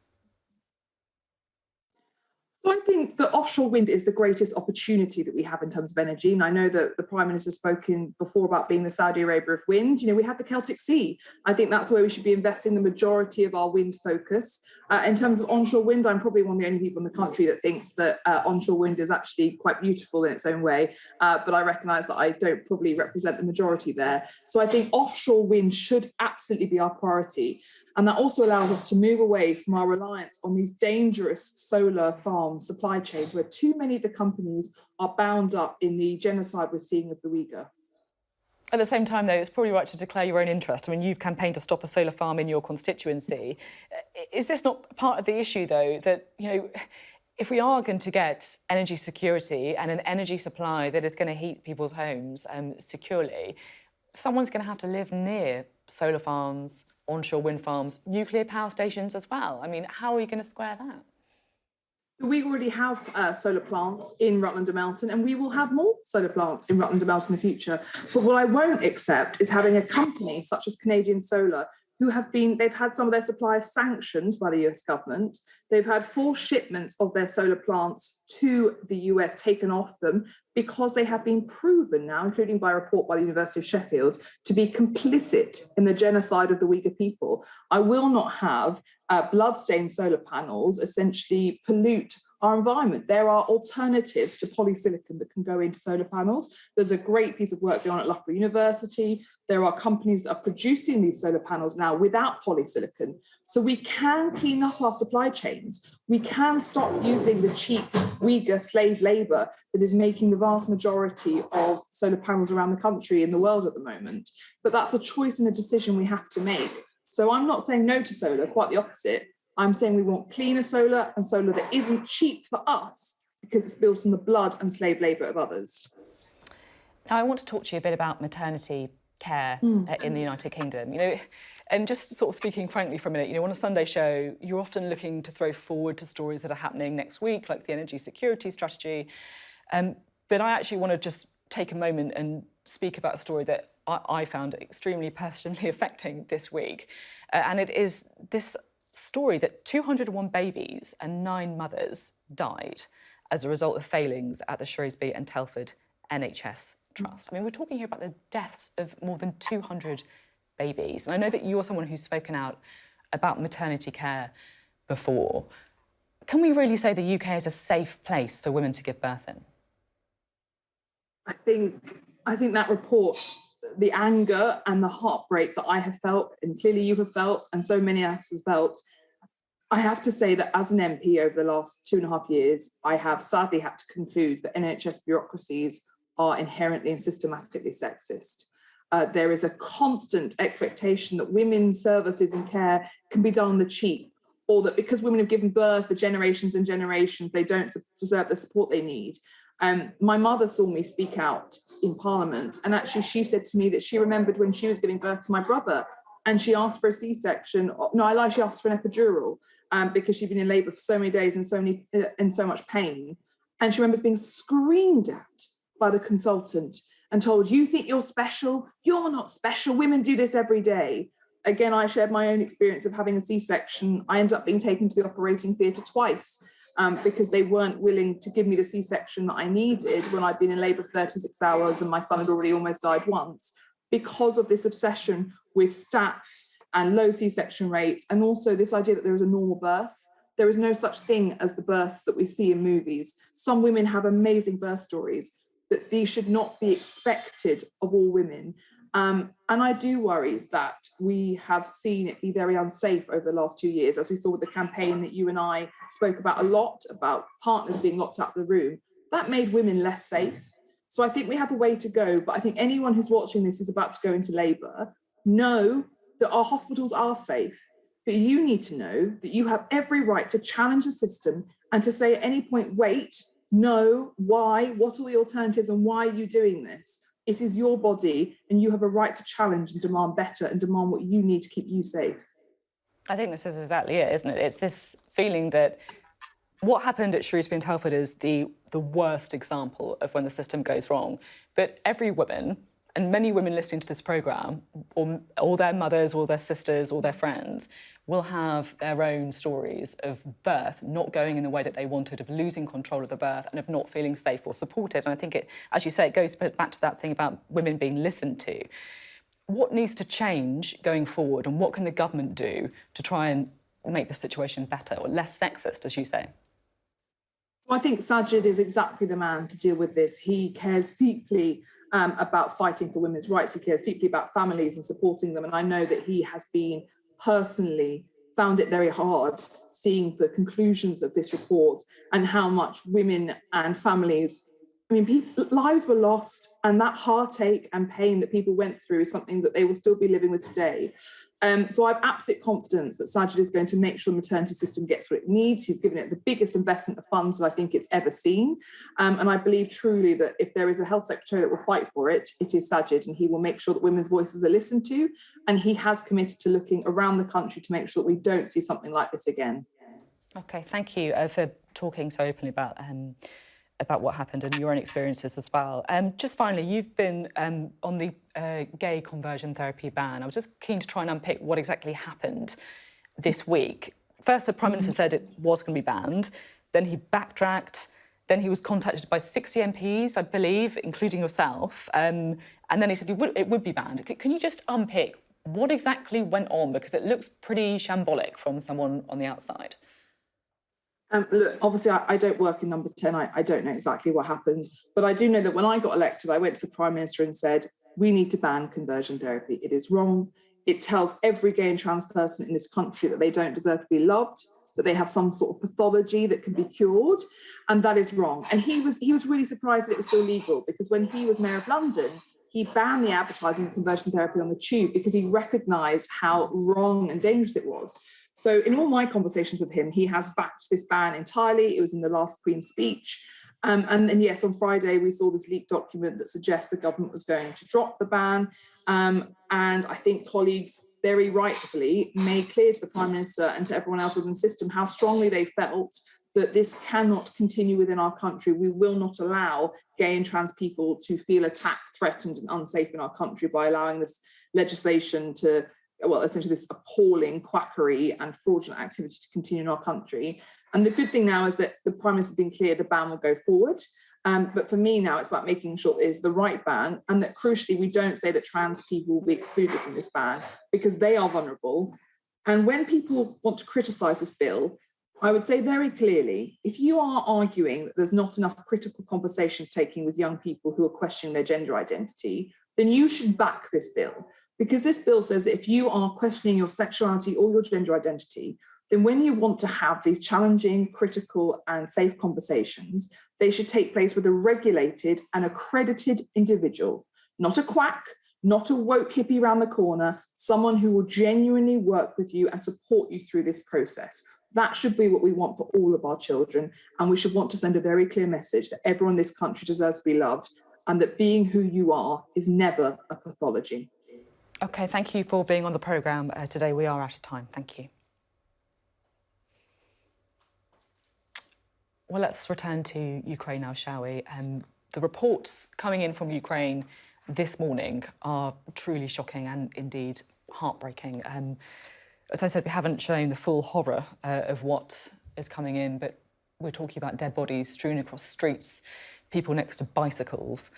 So I think that offshore wind is the greatest opportunity that we have in terms of energy. And I know that the Prime Minister's spoken before about being the Saudi Arabia of wind. We have the Celtic Sea. I think that's where we should be investing the majority of our wind focus. In terms of onshore wind, I'm probably one of the only people in the country that thinks that onshore wind is actually quite beautiful in its own way. But I recognise that I don't probably represent the majority there. So I think offshore wind should absolutely be our priority. And that also allows us to move away from our reliance on these dangerous solar farm supply chains where too many of the companies are bound up in the genocide we're seeing of the Uyghur. At the same time, though, it's probably right to declare your own interest. I mean, you've campaigned to stop a solar farm in your constituency. Is this not part of the issue, though, that, if we are going to get energy security and an energy supply that is going to heat people's homes securely, someone's going to have to live near solar farms, onshore wind farms, nuclear power stations as well. I mean, how are you going to square that? We already have solar plants in Rutland and Melton, and we will have more solar plants in Rutland and Melton in the future. But what I won't accept is having a company such as Canadian Solar, they've had some of their suppliers sanctioned by the US government. They've had 4 shipments of their solar plants to the US taken off them because they have been proven now, including by a report by the University of Sheffield, to be complicit in the genocide of the Uyghur people. I will not have bloodstained solar panels essentially pollute our environment. There are alternatives to polysilicon that can go into solar panels. There's a great piece of work going on at Loughborough University. There are companies that are producing these solar panels now without polysilicon. So we can clean up our supply chains. We can stop using the cheap Uyghur slave labour that is making the vast majority of solar panels around the country and the world at the moment. But that's a choice and a decision we have to make. So I'm not saying no to solar, quite the opposite. I'm saying we want cleaner solar and solar that isn't cheap for us because it's built on the blood and slave labour of others. Now, I want to talk to you a bit about maternity care in the United Kingdom. You know, and just sort of speaking frankly for a minute, you know, on a Sunday show, you're often looking to throw forward to stories that are happening next week, like the energy security strategy. But I actually want to just take a moment and speak about a story that I found extremely personally affecting this week. And it is this story that 201 babies and 9 mothers died as a result of failings at the Shrewsbury and Telford NHS Trust. I mean, we're talking here about the deaths of more than 200 babies. And I know that you're someone who's spoken out about maternity care before. Can we really say the UK is a safe place for women to give birth in? I think that report, the anger and the heartbreak that I have felt, and clearly you have felt, and so many of us have felt, I have to say that as an MP over the last 2.5 years, I have sadly had to conclude that NHS bureaucracies are inherently and systematically sexist. There is a constant expectation that women's services and care can be done on the cheap, or that because women have given birth for generations and generations, they don't deserve the support they need. My mother saw me speak out in Parliament, and actually she said to me that she remembered when she was giving birth to my brother and she asked for a C-section. No, I lied, she asked for an epidural because she'd been in labour for so many days and so much pain. And she remembers being screamed at by the consultant and told, "You think you're special? You're not special. Women do this every day." Again, I shared my own experience of having a C-section. I ended up being taken to the operating theatre twice because they weren't willing to give me the C-section that I needed when I'd been in labour for 36 hours and my son had already almost died once, because of this obsession with stats and low C-section rates, and also this idea that there is a normal birth. There is no such thing as the births that we see in movies. Some women have amazing birth stories, but these should not be expected of all women. And I do worry that we have seen it be very unsafe over the last 2 years, as we saw with the campaign that you and I spoke about a lot, about partners being locked out of the room. That made women less safe. So I think we have a way to go, but I think anyone who's watching this is about to go into labour, know that our hospitals are safe, but you need to know that you have every right to challenge the system and to say at any point, wait, no, why, what are the alternatives and why are you doing this? It is your body and you have a right to challenge and demand better and demand what you need to keep you safe. I think this is exactly it, isn't it? It's this feeling that what happened at Shrewsbury and Telford is the worst example of when the system goes wrong. But every woman, and many women listening to this programme, or their mothers, or their sisters, or their friends, will have their own stories of birth not going in the way that they wanted, of losing control of the birth and of not feeling safe or supported. And I think it, as you say, it goes back to that thing about women being listened to. What needs to change going forward, and what can the government do to try and make the situation better or less sexist, as you say? Well, I think Sajid is exactly the man to deal with this. He cares deeply about fighting for women's rights. He cares deeply about families and supporting them. And I know that he has been personally found it very hard seeing the conclusions of this report and how much women and families I mean, lives were lost, and that heartache and pain that people went through is something that they will still be living with today. So I have absolute confidence that Sajid is going to make sure the maternity system gets what it needs. He's given it the biggest investment of funds that I think it's ever seen. And I believe truly that if there is a health secretary that will fight for it, it is Sajid, and he will make sure that women's voices are listened to. And he has committed to looking around the country to make sure that we don't see something like this again. OK, thank you for talking so openly about what happened and your own experiences as well. Just finally, you've been on the gay conversion therapy ban. I was just keen to try and unpick what exactly happened this week. First, the Prime Minister said it was going to be banned. Then he backtracked. Then he was contacted by 60 MPs, I believe, including yourself. And then he said it would be banned. Can you just unpick what exactly went on? Because it looks pretty shambolic from someone on the outside. Look, obviously, I don't work in Number 10. I don't know exactly what happened. But I do know that when I got elected, I went to the Prime Minister and said, we need to ban conversion therapy. It is wrong. It tells every gay and trans person in this country that they don't deserve to be loved, that they have some sort of pathology that can be cured. And that is wrong. And he was really surprised that it was still legal, because when he was Mayor of London, he banned the advertising of conversion therapy on the tube because he recognised how wrong and dangerous it was. So in all my conversations with him, he has backed this ban entirely. It was in the last Queen's speech. And yes, on Friday, we saw this leaked document that suggests the government was going to drop the ban. And I think colleagues very rightfully made clear to the Prime Minister and to everyone else within the system how strongly they felt that this cannot continue within our country. We will not allow gay and trans people to feel attacked, threatened and unsafe in our country by allowing this legislation to, well, essentially this appalling quackery and fraudulent activity to continue in our country. And the good thing now is that the Prime Minister has been clear the ban will go forward. But for me now, it's about making sure it is the right ban, and that crucially, we don't say that trans people will be excluded from this ban because they are vulnerable. And when people want to criticise this bill, I would say very clearly, if you are arguing that there's not enough critical conversations taking with young people who are questioning their gender identity, then you should back this bill. Because this bill says that if you are questioning your sexuality or your gender identity, then when you want to have these challenging, critical and safe conversations, they should take place with a regulated and accredited individual, not a quack, not a woke hippie around the corner, someone who will genuinely work with you and support you through this process. That should be what we want for all of our children. And we should want to send a very clear message that everyone in this country deserves to be loved, and that being who you are is never a pathology. OK, thank you for being on the programme today. We are out of time. Thank you. Well, let's return to Ukraine now, shall we? The reports coming in from Ukraine this morning are truly shocking and indeed heartbreaking. As I said, we haven't shown the full horror of what is coming in, but we're talking about dead bodies strewn across streets, people next to bicycles,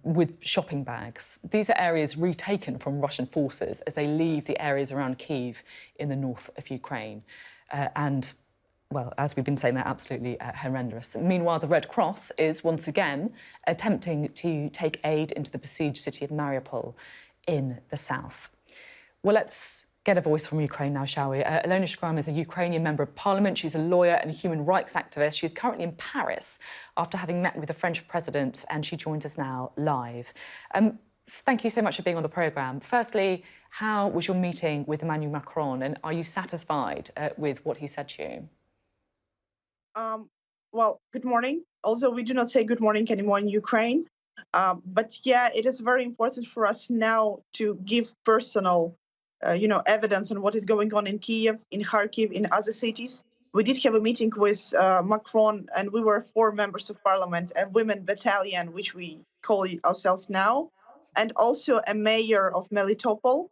with shopping bags. These are areas retaken from Russian forces as they leave the areas around Kyiv in the north of Ukraine. And well, as we've been saying, they're absolutely horrendous. Meanwhile, the Red Cross is once again attempting to take aid into the besieged city of Mariupol in the south. Well, let's get a voice from Ukraine now, shall we? Alona Shkrum is a Ukrainian member of parliament. She's a lawyer and human rights activist. She's currently in Paris after having met with the French president, and she joins us now live. Thank you so much for being on the programme. Firstly, how was your meeting with Emmanuel Macron, and are you satisfied with what he said to you? Well, good morning. Also, we do not say good morning anymore in Ukraine. But yeah, it is very important for us now to give personal, evidence on what is going on in Kyiv, in Kharkiv, in other cities. We did have a meeting with Macron, and we were 4 members of parliament, a women battalion, which we call ourselves now, and also a mayor of Melitopol,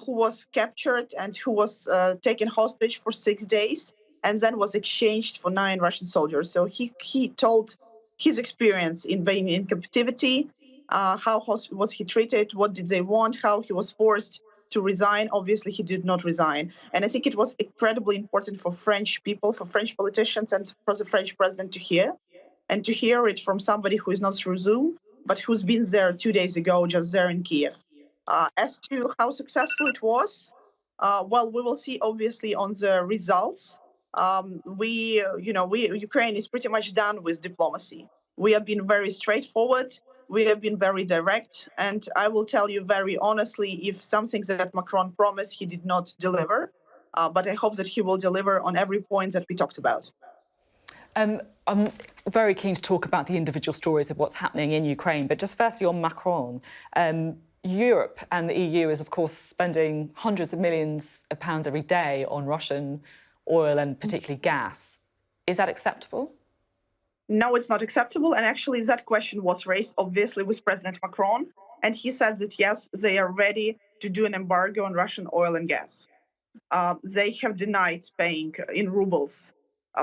who was captured and who was taken hostage for 6 days, and then was exchanged for 9 Russian soldiers. So he told his experience in being in captivity, how was he treated, what did they want, how he was forced to resign. Obviously, he did not resign. And I think it was incredibly important for French people, for French politicians, and for the French president to hear, and to hear it from somebody who is not through Zoom, but who's been there 2 days ago, just there in Kyiv. As to how successful it was, well, we will see obviously on the results. Ukraine is pretty much done with diplomacy. We have been very straightforward. We have been very direct. And I will tell you very honestly, if something that Macron promised, he did not deliver. But I hope that he will deliver on every point that we talked about. I'm very keen to talk about the individual stories of what's happening in Ukraine, but just firstly on Macron. Europe and the EU is, of course, spending hundreds of millions of pounds every day on Russian oil and particularly gas. Is that acceptable? No, it's not acceptable. And actually, that question was raised, obviously, with President Macron. And he said that, yes, they are ready to do an embargo on Russian oil and gas. They have denied paying in rubles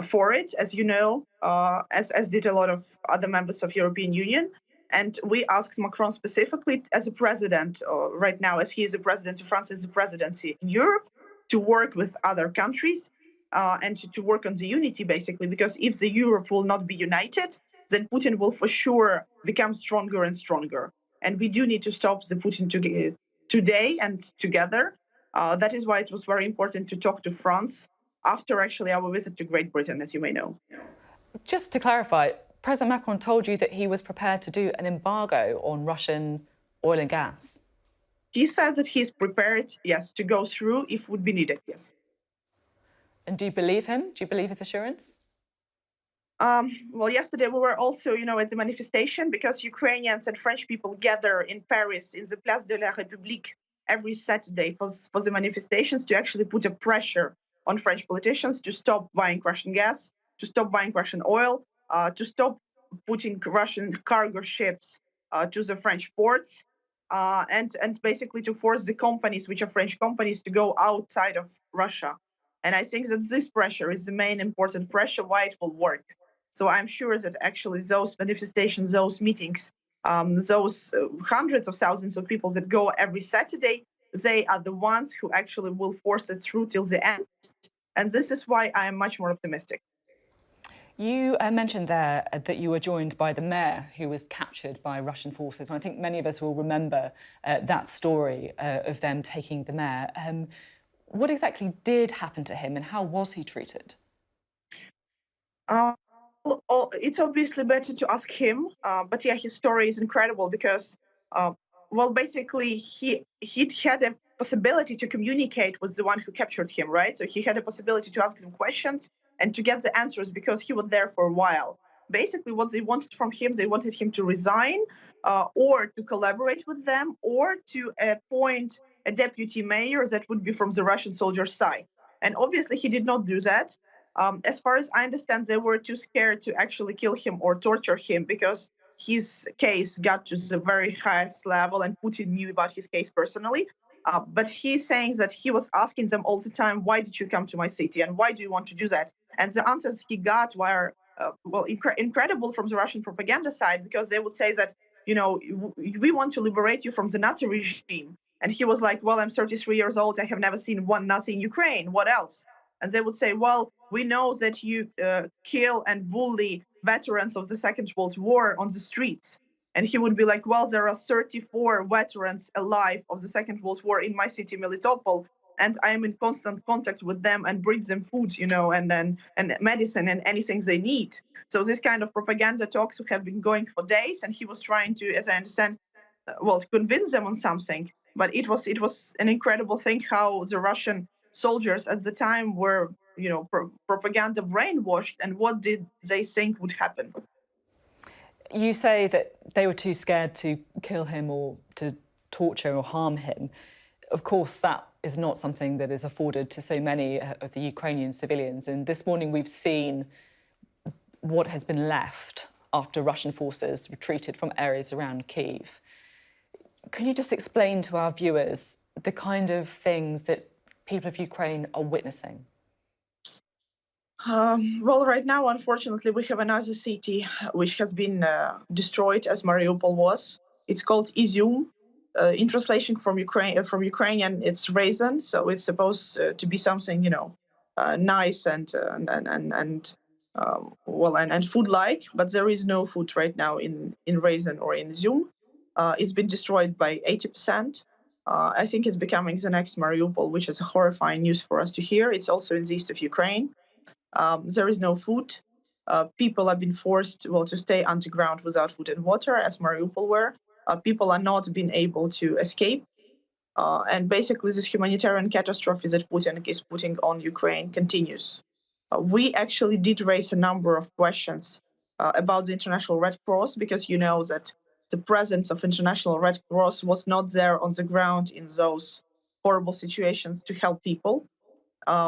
for it, as you know, as did a lot of other members of European Union. And we asked Macron specifically as a president right now, as he is the president of France, as the presidency in Europe, to work with other countries and to work on the unity, basically, because if the Europe will not be united, then Putin will for sure become stronger and stronger. And we do need to stop the Putin today and together. That is why it was very important to talk to France after actually our visit to Great Britain, as you may know. Just to clarify, President Macron told you that he was prepared to do an embargo on Russian oil and gas. He said that he's prepared, yes, to go through if would be needed, yes. And do you believe him? Do you believe his assurance? Well, yesterday we were also, at the manifestation because Ukrainians and French people gather in Paris in the Place de la République every Saturday for the manifestations to actually put a pressure on French politicians to stop buying Russian gas, to stop buying Russian oil, to stop putting Russian cargo ships to the French ports, and basically to force the companies, which are French companies, to go outside of Russia. And I think that this pressure is the main important pressure why it will work. So I'm sure that actually those manifestations, those meetings, those hundreds of thousands of people that go every Saturday, they are the ones who actually will force it through till the end. And this is why I am much more optimistic. You mentioned there that you were joined by the mayor who was captured by Russian forces. And I think many of us will remember that story of them taking the mayor. What exactly did happen to him and how was he treated? It's obviously better to ask him. But yeah, his story is incredible because, basically, he had a possibility to communicate with the one who captured him, right? So he had a possibility to ask them questions and to get the answers because he was there for a while. Basically, what they wanted from him, they wanted him to resign or to collaborate with them or to appoint a deputy mayor that would be from the Russian soldiers' side. And obviously, he did not do that. As far as I understand, they were too scared to actually kill him or torture him because his case got to the very highest level and Putin knew about his case personally. But he's saying that he was asking them all the time, why did you come to my city and why do you want to do that? And the answers he got were, incredible from the Russian propaganda side because they would say that, we want to liberate you from the Nazi regime. And he was like, well, I'm 33 years old. I have never seen one Nazi in Ukraine. What else? And they would say, well, we know that you kill and bully veterans of the Second World War on the streets. And he would be like, well, there are 34 veterans alive of the Second World War in my city, Melitopol, and I am in constant contact with them and bring them food, and medicine and anything they need. So this kind of propaganda talks have been going for days, and he was trying to, as I understand, convince them on something. But it was an incredible thing how the Russian soldiers at the time were, propaganda brainwashed, and what did they think would happen? You say that they were too scared to kill him or to torture or harm him. Of course, that is not something that is afforded to so many of the Ukrainian civilians. And this morning we've seen what has been left after Russian forces retreated from areas around Kyiv. Can you just explain to our viewers the kind of things that people of Ukraine are witnessing? Right now, unfortunately, we have another city which has been destroyed, as Mariupol was. It's called Izium. In translation from Ukrainian, it's raisin. So it's supposed to be something, nice and food-like. But there is no food right now in raisin or in Izium. It's been destroyed by 80%. I think it's becoming the next Mariupol, which is a horrifying news for us to hear. It's also in the east of Ukraine. There is no food. People have been forced, well, to stay underground without food and water, as Mariupol were. People are not being able to escape. And basically, this humanitarian catastrophe that Putin is putting on Ukraine continues. We actually did raise a number of questions about the International Red Cross, because you know that the presence of International Red Cross was not there on the ground in those horrible situations to help people.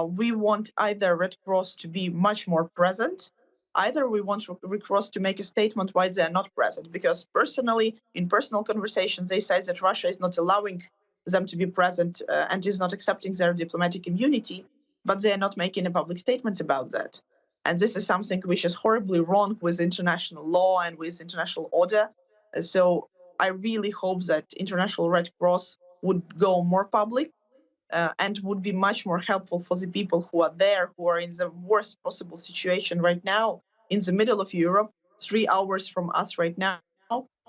We want either Red Cross to be much more present, either we want Red Cross to make a statement why they are not present, because personally, in personal conversations, they say that Russia is not allowing them to be present and is not accepting their diplomatic immunity, but they are not making a public statement about that. And this is something which is horribly wrong with international law and with international order. So I really hope that International Red Cross would go more public and would be much more helpful for the people who are there, who are in the worst possible situation right now, in the middle of Europe, 3 hours from us right now,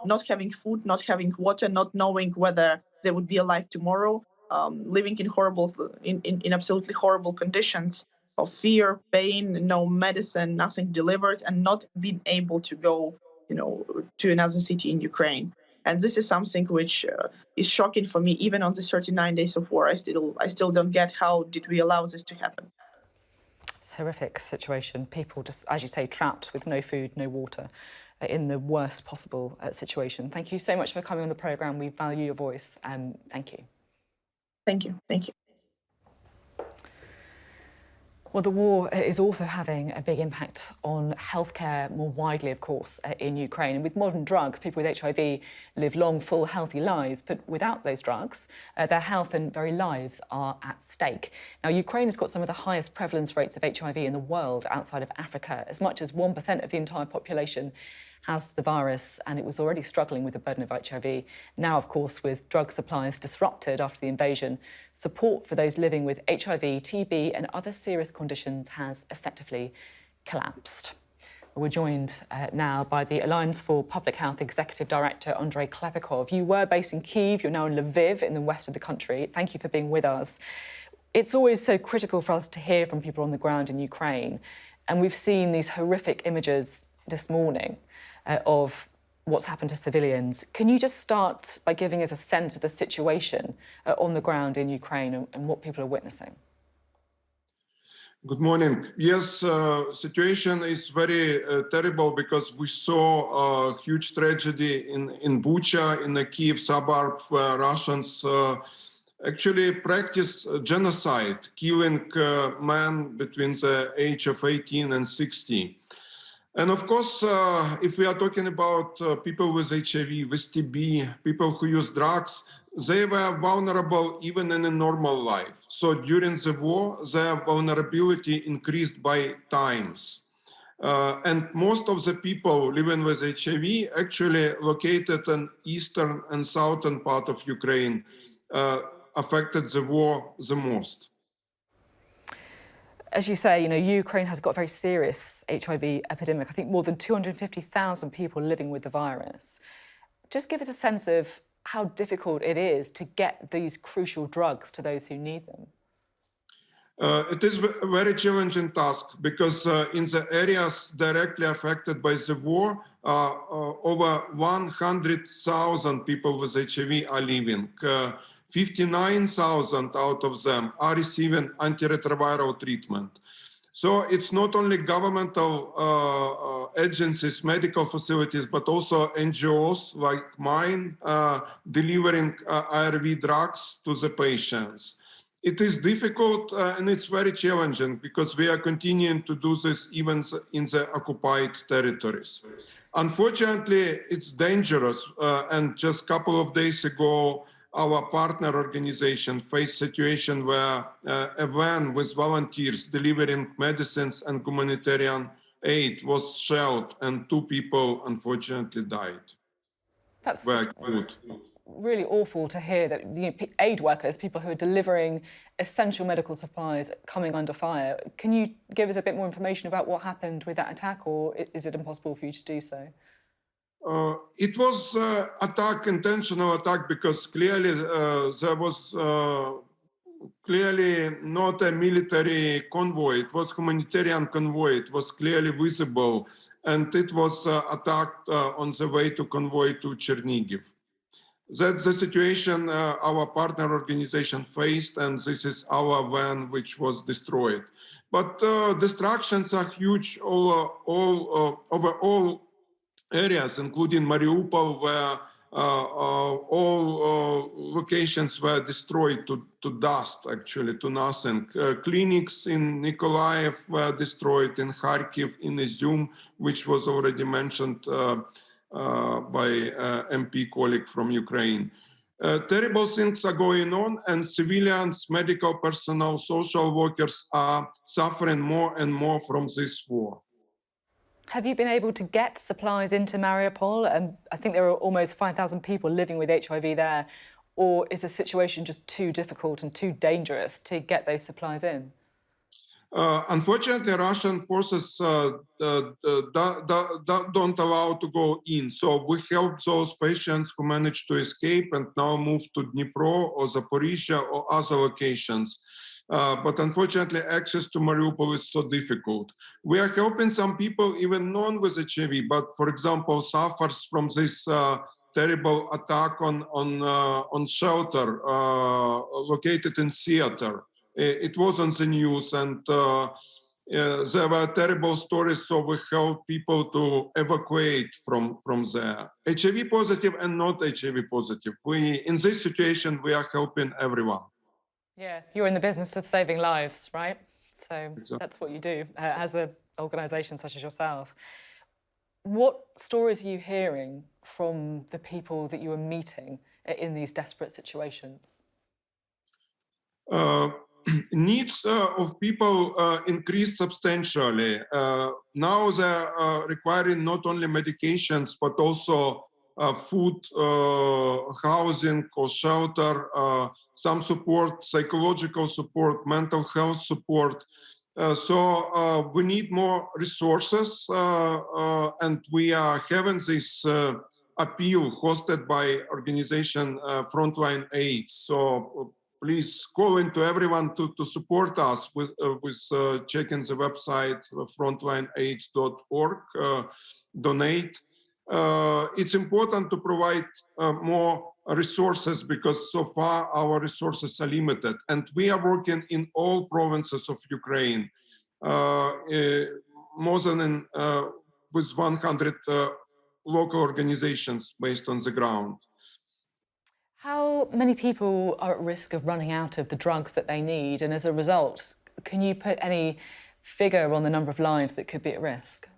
not having food, not having water, not knowing whether they would be alive tomorrow, living in absolutely horrible conditions of fear, pain, no medicine, nothing delivered, and not being able to go, to another city in Ukraine. And this is something which is shocking for me. Even on the 39 days of war, I still don't get how did we allow this to happen. It's a horrific situation. People just, as you say, trapped with no food, no water, in the worst possible situation. Thank you so much for coming on the programme. We value your voice. Thank you. Thank you. Thank you. Well, the war is also having a big impact on healthcare more widely, of course, in Ukraine. And with modern drugs, people with HIV live long, full, healthy lives. But without those drugs, their health and very lives are at stake. Now, Ukraine has got some of the highest prevalence rates of HIV in the world outside of Africa. As much as 1% of the entire population has the virus, and it was already struggling with the burden of HIV. Now, of course, with drug supplies disrupted after the invasion, support for those living with HIV, TB and other serious conditions has effectively collapsed. We're joined now by the Alliance for Public Health Executive Director, Andriy Klepikov. You were based in Kyiv, you're now in Lviv in the west of the country. Thank you for being with us. It's always so critical for us to hear from people on the ground in Ukraine. And we've seen these horrific images this morning of what's happened to civilians. Can you just start by giving us a sense of the situation on the ground in Ukraine and what people are witnessing? Good morning. Yes, situation is very terrible because we saw a huge tragedy in Bucha, in the Kyiv suburb, where Russians actually practice genocide, killing men between the age of 18 and 60. And of course, if we are talking about people with HIV, with TB, people who use drugs, they were vulnerable even in a normal life. So during the war, their vulnerability increased by times. And most of the people living with HIV actually located in eastern and southern part of Ukraine, affected the war the most. As you say, Ukraine has got a very serious HIV epidemic. I think more than 250,000 people living with the virus. Just give us a sense of how difficult it is to get these crucial drugs to those who need them. It is a very challenging task because in the areas directly affected by the war, over 100,000 people with HIV are living. 59,000 out of them are receiving antiretroviral treatment. So it's not only governmental agencies, medical facilities, but also NGOs like mine delivering ARV drugs to the patients. It is difficult and it's very challenging because we are continuing to do this even in the occupied territories. Unfortunately, it's dangerous. And just a couple of days ago, our partner organization faced a situation where a van with volunteers delivering medicines and humanitarian aid was shelled and 2 people unfortunately died. That's really awful to hear that aid workers, people who are delivering essential medical supplies, coming under fire. Can you give us a bit more information about what happened with that attack, or is it impossible for you to do so? It was intentional attack, because clearly there was clearly not a military convoy. It was humanitarian convoy. It was clearly visible, and it was attacked on the way to convoy to Chernihiv. That's the situation our partner organization faced, and this is our van which was destroyed. But destructions are huge over all areas, including Mariupol, where all locations were destroyed to dust, actually, to nothing. Clinics in Nikolaev were destroyed, in Kharkiv, in Izum, which was already mentioned by MP colleague from Ukraine. Terrible things are going on, and civilians, medical personnel, social workers are suffering more and more from this war. Have you been able to get supplies into Mariupol? I think there are almost 5,000 people living with HIV there. Or is the situation just too difficult and too dangerous to get those supplies in? Unfortunately, Russian forces don't allow to go in. So we help those patients who managed to escape and now move to Dnipro or Zaporizhia or other locations. But unfortunately, access to Mariupol is so difficult. We are helping some people, even non with HIV, but for example, suffers from this terrible attack on shelter located in theater. It was on the news, and there were terrible stories, so we help people to evacuate from there. HIV positive and not HIV positive. In this situation, we are helping everyone. Yeah, you're in the business of saving lives, right? So Exactly. That's what you do as an organisation such as yourself. What stories are you hearing from the people that you are meeting in these desperate situations? Needs of people increased substantially. Now they're requiring not only medications, but also food, housing or shelter, some support, psychological support, mental health support. So we need more resources, and we are having this appeal hosted by organization Frontline Aid. So please call into everyone to support us with checking the website frontlineaid.org, donate. It's important to provide more resources because so far our resources are limited, and we are working in all provinces of Ukraine, more than with 100 local organizations based on the ground. How many people are at risk of running out of the drugs that they need? And as a result, can you put any figure on the number of lives that could be at risk?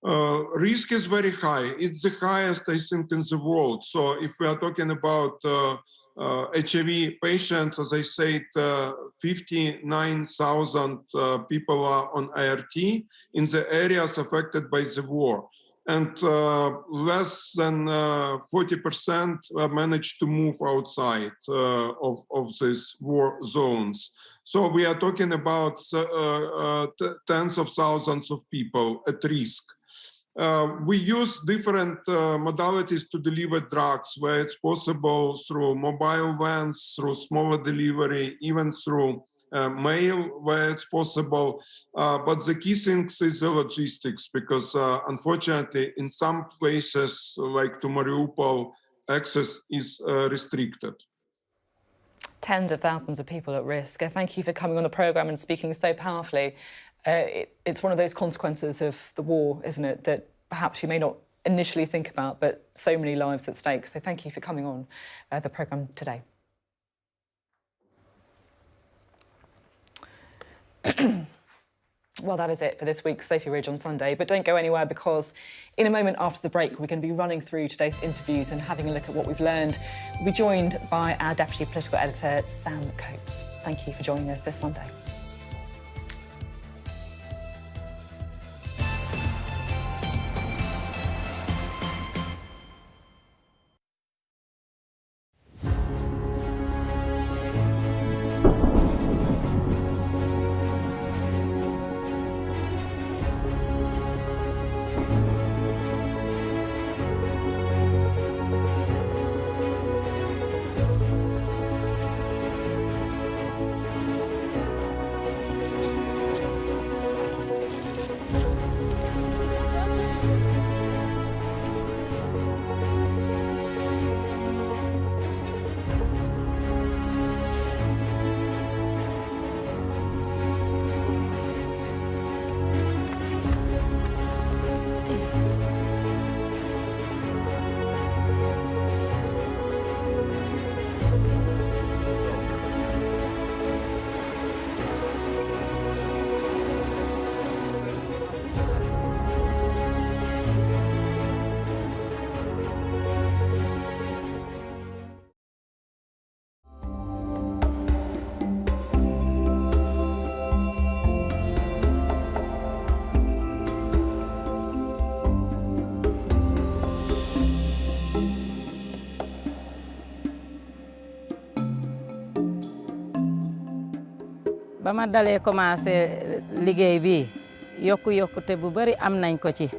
Risk is very high. It's the highest, I think, in the world. So if we are talking about HIV patients, as I said, 59,000 people are on ART in the areas affected by the war. And less than 40% managed to move outside of these war zones. So we are talking about tens of thousands of people at risk. We use different modalities to deliver drugs, where it's possible through mobile vans, through smaller delivery, even through mail where it's possible. But the key thing is the logistics, because unfortunately, in some places, like to Mariupol, access is restricted. Tens of thousands of people at risk. Thank you for coming on the programme and speaking so powerfully. It's one of those consequences of the war, isn't it, that perhaps you may not initially think about, but so many lives at stake. So thank you for coming on the programme today. Well, that is it for this week's Sophy Ridge on Sunday, but don't go anywhere, because in a moment after the break, we're going to be running through today's interviews and having a look at what we've learned. We'll be joined by our Deputy Political Editor, Sam Coates. Thank you for joining us this Sunday. ba ma dalee commencé liggéey bi yokkute bu bari am nañ ko ci.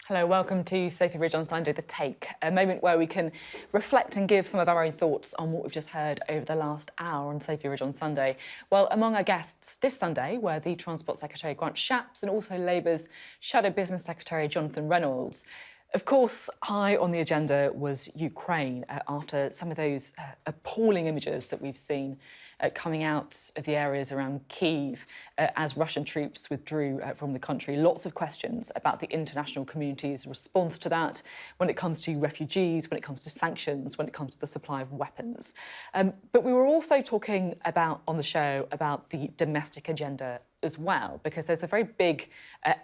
Hello, welcome to Sophy Ridge on Sunday, The Take, a moment where we can reflect and give some of our own thoughts on what we've just heard over the last hour on Sophy Ridge on Sunday. Well, among our guests this Sunday were the Transport Secretary Grant Shapps and also Labour's Shadow Business Secretary Jonathan Reynolds. Of course, high on the agenda was Ukraine after some of those appalling images that we've seen coming out of the areas around Kyiv as Russian troops withdrew from the country. Lots of questions about the international community's response to that when it comes to refugees, when it comes to sanctions, when it comes to the supply of weapons. But we were also talking about on the show about the domestic agenda as well, because there's a very big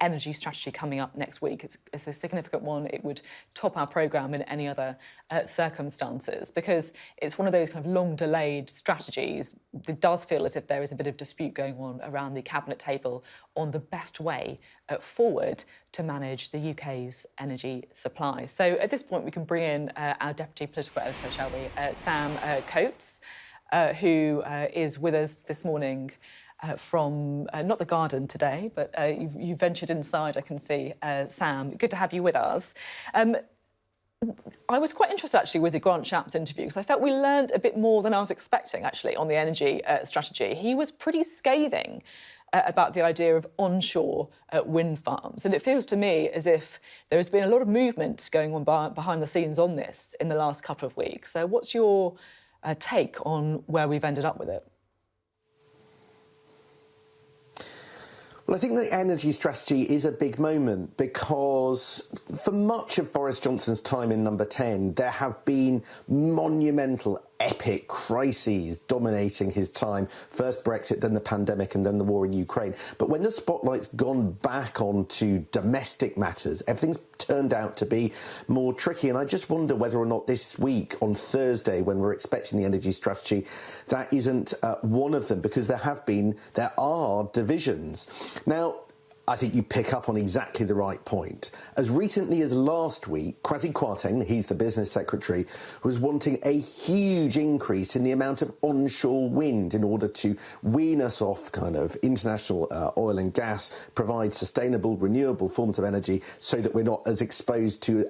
energy strategy coming up next week. It's a significant one. It would top our programme in any other circumstances, because it's one of those kind of long-delayed strategies. It does feel as if there is a bit of dispute going on around the cabinet table on the best way forward to manage the UK's energy supply. So at this point, we can bring in our Deputy Political Editor, shall we, Sam Coates, who is with us this morning from not the garden today, but you've ventured inside, I can see. Sam, good to have you with us. I was quite interested, actually, with the Grant Shapps interview, because I felt we learned a bit more than I was expecting, actually, on the energy strategy. He was pretty scathing about the idea of onshore wind farms. And it feels to me as if there has been a lot of movement going on behind the scenes on this in the last couple of weeks. So what's your take on where we've ended up with it? Well, I think the energy strategy is a big moment because for much of Boris Johnson's time in Number 10, there have been monumental, epic crises dominating his time. First Brexit, then the pandemic, and then the war in Ukraine. But when the spotlight's gone back onto domestic matters, everything's turned out to be more tricky. And I just wonder whether or not this week, on Thursday, when we're expecting the energy strategy, that isn't one of them, because there are divisions. Now, I think you pick up on exactly the right point. As recently as last week, Kwasi Kwarteng, he's the business secretary, was wanting a huge increase in the amount of onshore wind in order to wean us off kind of international oil and gas, provide sustainable, renewable forms of energy so that we're not as exposed to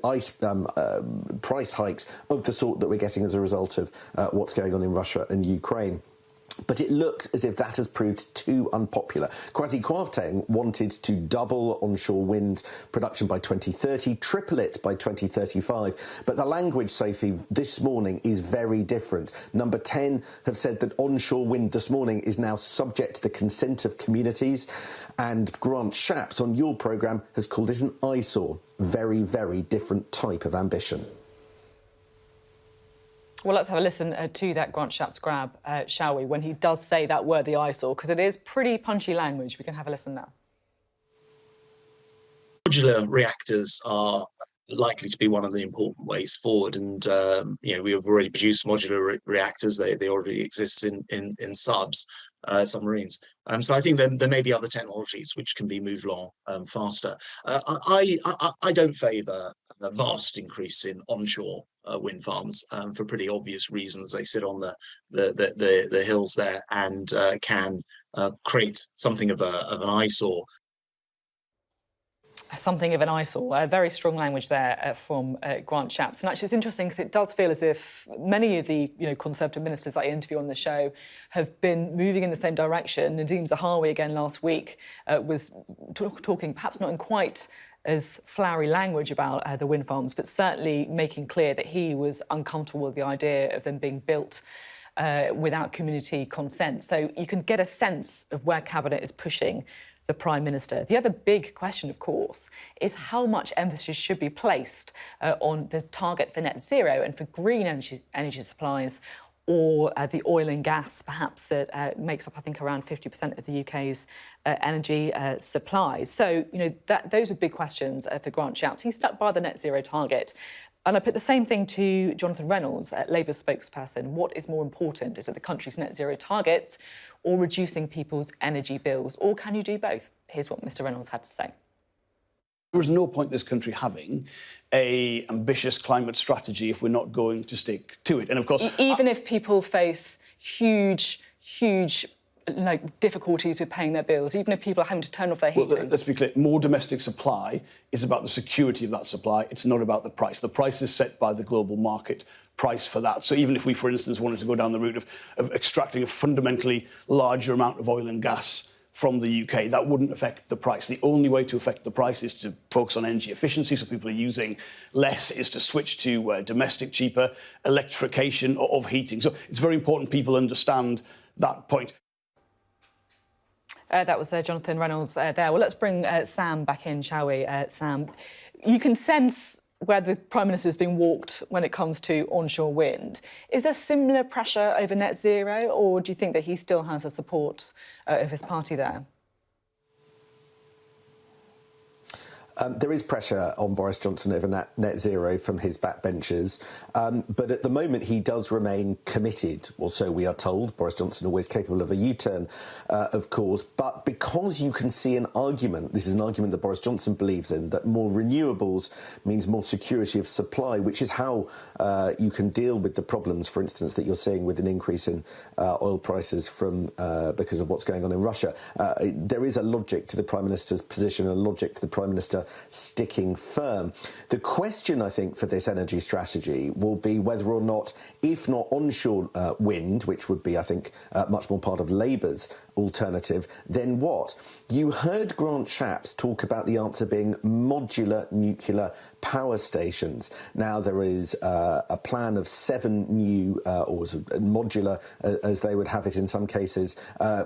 price hikes of the sort that we're getting as a result of what's going on in Russia and Ukraine. But it looks as if that has proved too unpopular. Kwasi Kwarteng wanted to double onshore wind production by 2030, triple it by 2035. But the language, Sophie, this morning is very different. Number 10 have said that onshore wind this morning is now subject to the consent of communities. And Grant Shapps on your programme has called it an eyesore. Very, very different type of ambition. Well, let's have a listen to that Grant Shapps grab, shall we, when he does say that word, the eyesore, because it is pretty punchy language. We can have a listen now. Modular reactors are likely to be one of the important ways forward, and we have already produced modular reactors. They already exist in submarines. So I think there may be other technologies which can be moved along faster. I don't favour a vast increase in onshore wind farms for pretty obvious reasons. They sit on the hills there and can create something of an eyesore. Something of an eyesore. Very strong language there from Grant Shapps. And actually, it's interesting because it does feel as if many of the Conservative ministers I interview on the show have been moving in the same direction. Nadeem Zahawi again last week was talking, perhaps not in quite as flowery language about the wind farms, but certainly making clear that he was uncomfortable with the idea of them being built without community consent. So you can get a sense of where Cabinet is pushing the Prime Minister. The other big question, of course, is how much emphasis should be placed on the target for net zero and for green energy supplies, or the oil and gas, perhaps, that makes up, I think, around 50% of the UK's energy supplies. So, those are big questions for Grant Shapps. He stuck by the net zero target. And I put the same thing to Jonathan Reynolds, Labour's spokesperson. What is more important? Is it the country's net zero targets or reducing people's energy bills? Or can you do both? Here's what Mr Reynolds had to say. There is no point in this country having an ambitious climate strategy if we're not going to stick to it. And of course, even if people face huge difficulties with paying their bills, even if people are having to turn off their heating. Well, let's be clear, more domestic supply is about the security of that supply. It's not about the price. The price is set by the global market price for that. So even if we, for instance, wanted to go down the route of extracting a fundamentally larger amount of oil and gas from the UK, that wouldn't affect the price. The only way to affect the price is to focus on energy efficiency, so people are using less, is to switch to domestic, cheaper electrification of heating. So it's very important people understand that point. That was Jonathan Reynolds there. Well, let's bring Sam back in, shall we? Sam, you can sense where the Prime Minister has been walked when it comes to onshore wind. Is there similar pressure over net zero, or do you think that he still has the support of his party there? There is pressure on Boris Johnson over net zero from his backbenchers, but at the moment he does remain committed, or so we are told. Boris Johnson always capable of a U-turn, of course, but because you can see an argument, this is an argument that Boris Johnson believes in, that more renewables means more security of supply, which is how you can deal with the problems, for instance, that you're seeing with an increase in oil prices from because of what's going on in Russia. There is a logic to the Prime Minister's position, a logic to the Prime Minister sticking firm. The question, I think, for this energy strategy will be whether or not, if not onshore wind, which would be, I think, much more part of Labour's alternative, then what? You heard Grant Shapps talk about the answer being modular nuclear power stations. Now, there is a plan of 7 new, or modular, as they would have it in some cases,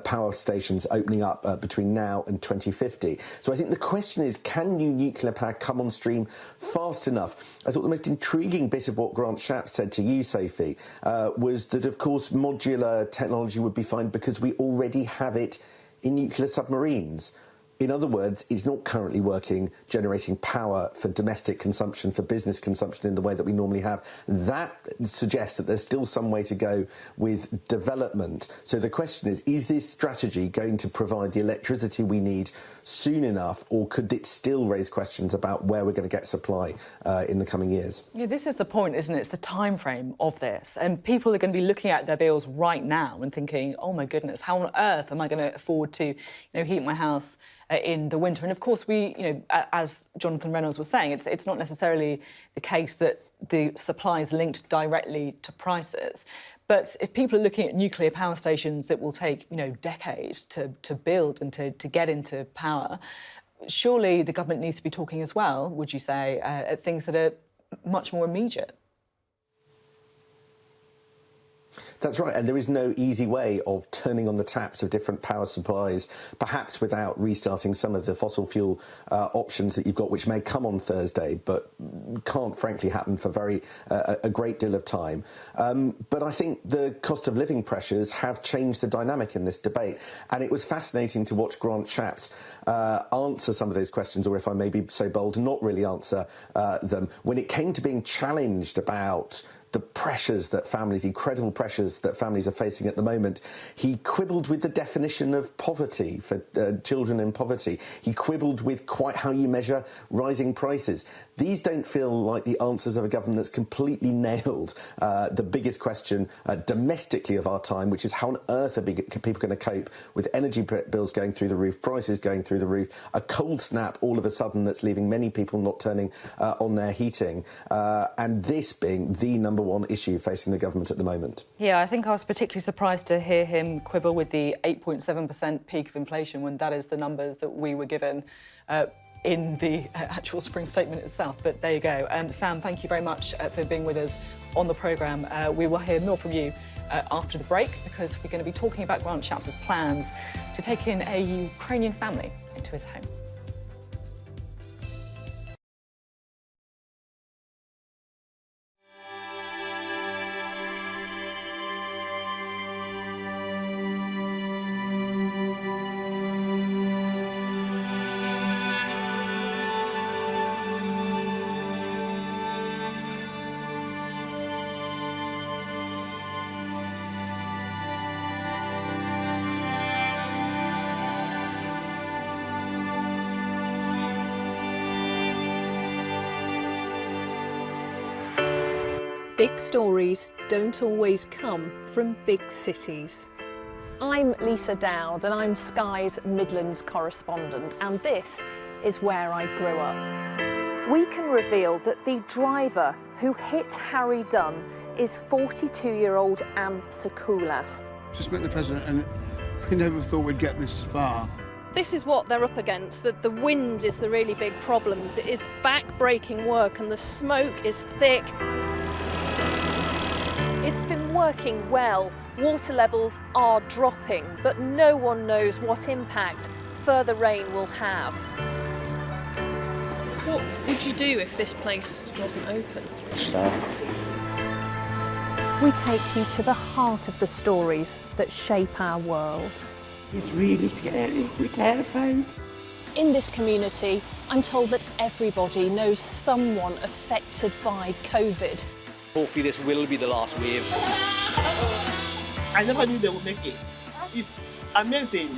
power stations opening up between now and 2050. So I think the question is, can new nuclear power come on stream fast enough? I thought the most intriguing bit of what Grant Shapps said to you, Sophie, was that, of course, modular technology would be fine because we already have it in nuclear submarines. In other words, it's not currently working, generating power for domestic consumption, for business consumption in the way that we normally have. That suggests that there's still some way to go with development. So the question is this strategy going to provide the electricity we need soon enough, or could it still raise questions about where we're going to get supply in the coming years? Yeah, this is the point, isn't it? It's the time frame of this. And people are going to be looking at their bills right now and thinking, oh, my goodness, how on earth am I going to afford to heat my house in the winter? And of course, as Jonathan Reynolds was saying, it's not necessarily the case that the supply is linked directly to prices. But if people are looking at nuclear power stations that will take, decades to build and to get into power, surely the government needs to be talking as well, would you say, at things that are much more immediate? That's right, and there is no easy way of turning on the taps of different power supplies, perhaps without restarting some of the fossil fuel options that you've got, which may come on Thursday, but can't frankly happen for a great deal of time. But I think the cost of living pressures have changed the dynamic in this debate, and it was fascinating to watch Grant Shapps answer some of those questions, or if I may be so bold, not really answer them, when it came to being challenged about the pressures that families, incredible pressures that families are facing at the moment. He quibbled with the definition of poverty for children in poverty. He quibbled with quite how you measure rising prices. These don't feel like the answers of a government that's completely nailed the biggest question domestically of our time, which is how on earth are people going to cope with energy bills going through the roof, prices going through the roof, a cold snap all of a sudden that's leaving many people not turning on their heating, and this being the number one issue facing the government at the moment. Yeah, I think I was particularly surprised to hear him quibble with the 8.7% peak of inflation when that is the numbers that we were given in the actual spring statement itself. But there you go. Sam, thank you very much for being with us on the programme. We will hear more from you after the break, because we're going to be talking about Grant Shapps' plans to take in a Ukrainian family into his home. Big stories don't always come from big cities. I'm Lisa Dowd and I'm Sky's Midlands correspondent, and this is where I grew up. We can reveal that the driver who hit Harry Dunn is 42-year-old Anne Sakoulas. Just met the president and we never thought we'd get this far. This is what they're up against. The wind is the really big problem. It is back-breaking work and the smoke is thick. It's been working well. Water levels are dropping, but no one knows what impact further rain will have. What would you do if this place wasn't open? We take you to the heart of the stories that shape our world. It's really scary. We're terrified. In this community, I'm told that everybody knows someone affected by COVID. Hopefully this will be the last wave. I never knew they would make it. It's amazing.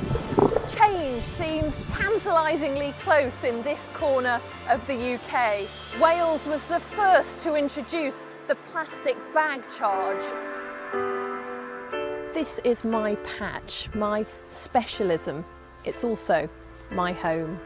Change seems tantalisingly close in this corner of the UK. Wales was the first to introduce the plastic bag charge. This is my patch, my specialism. It's also my home.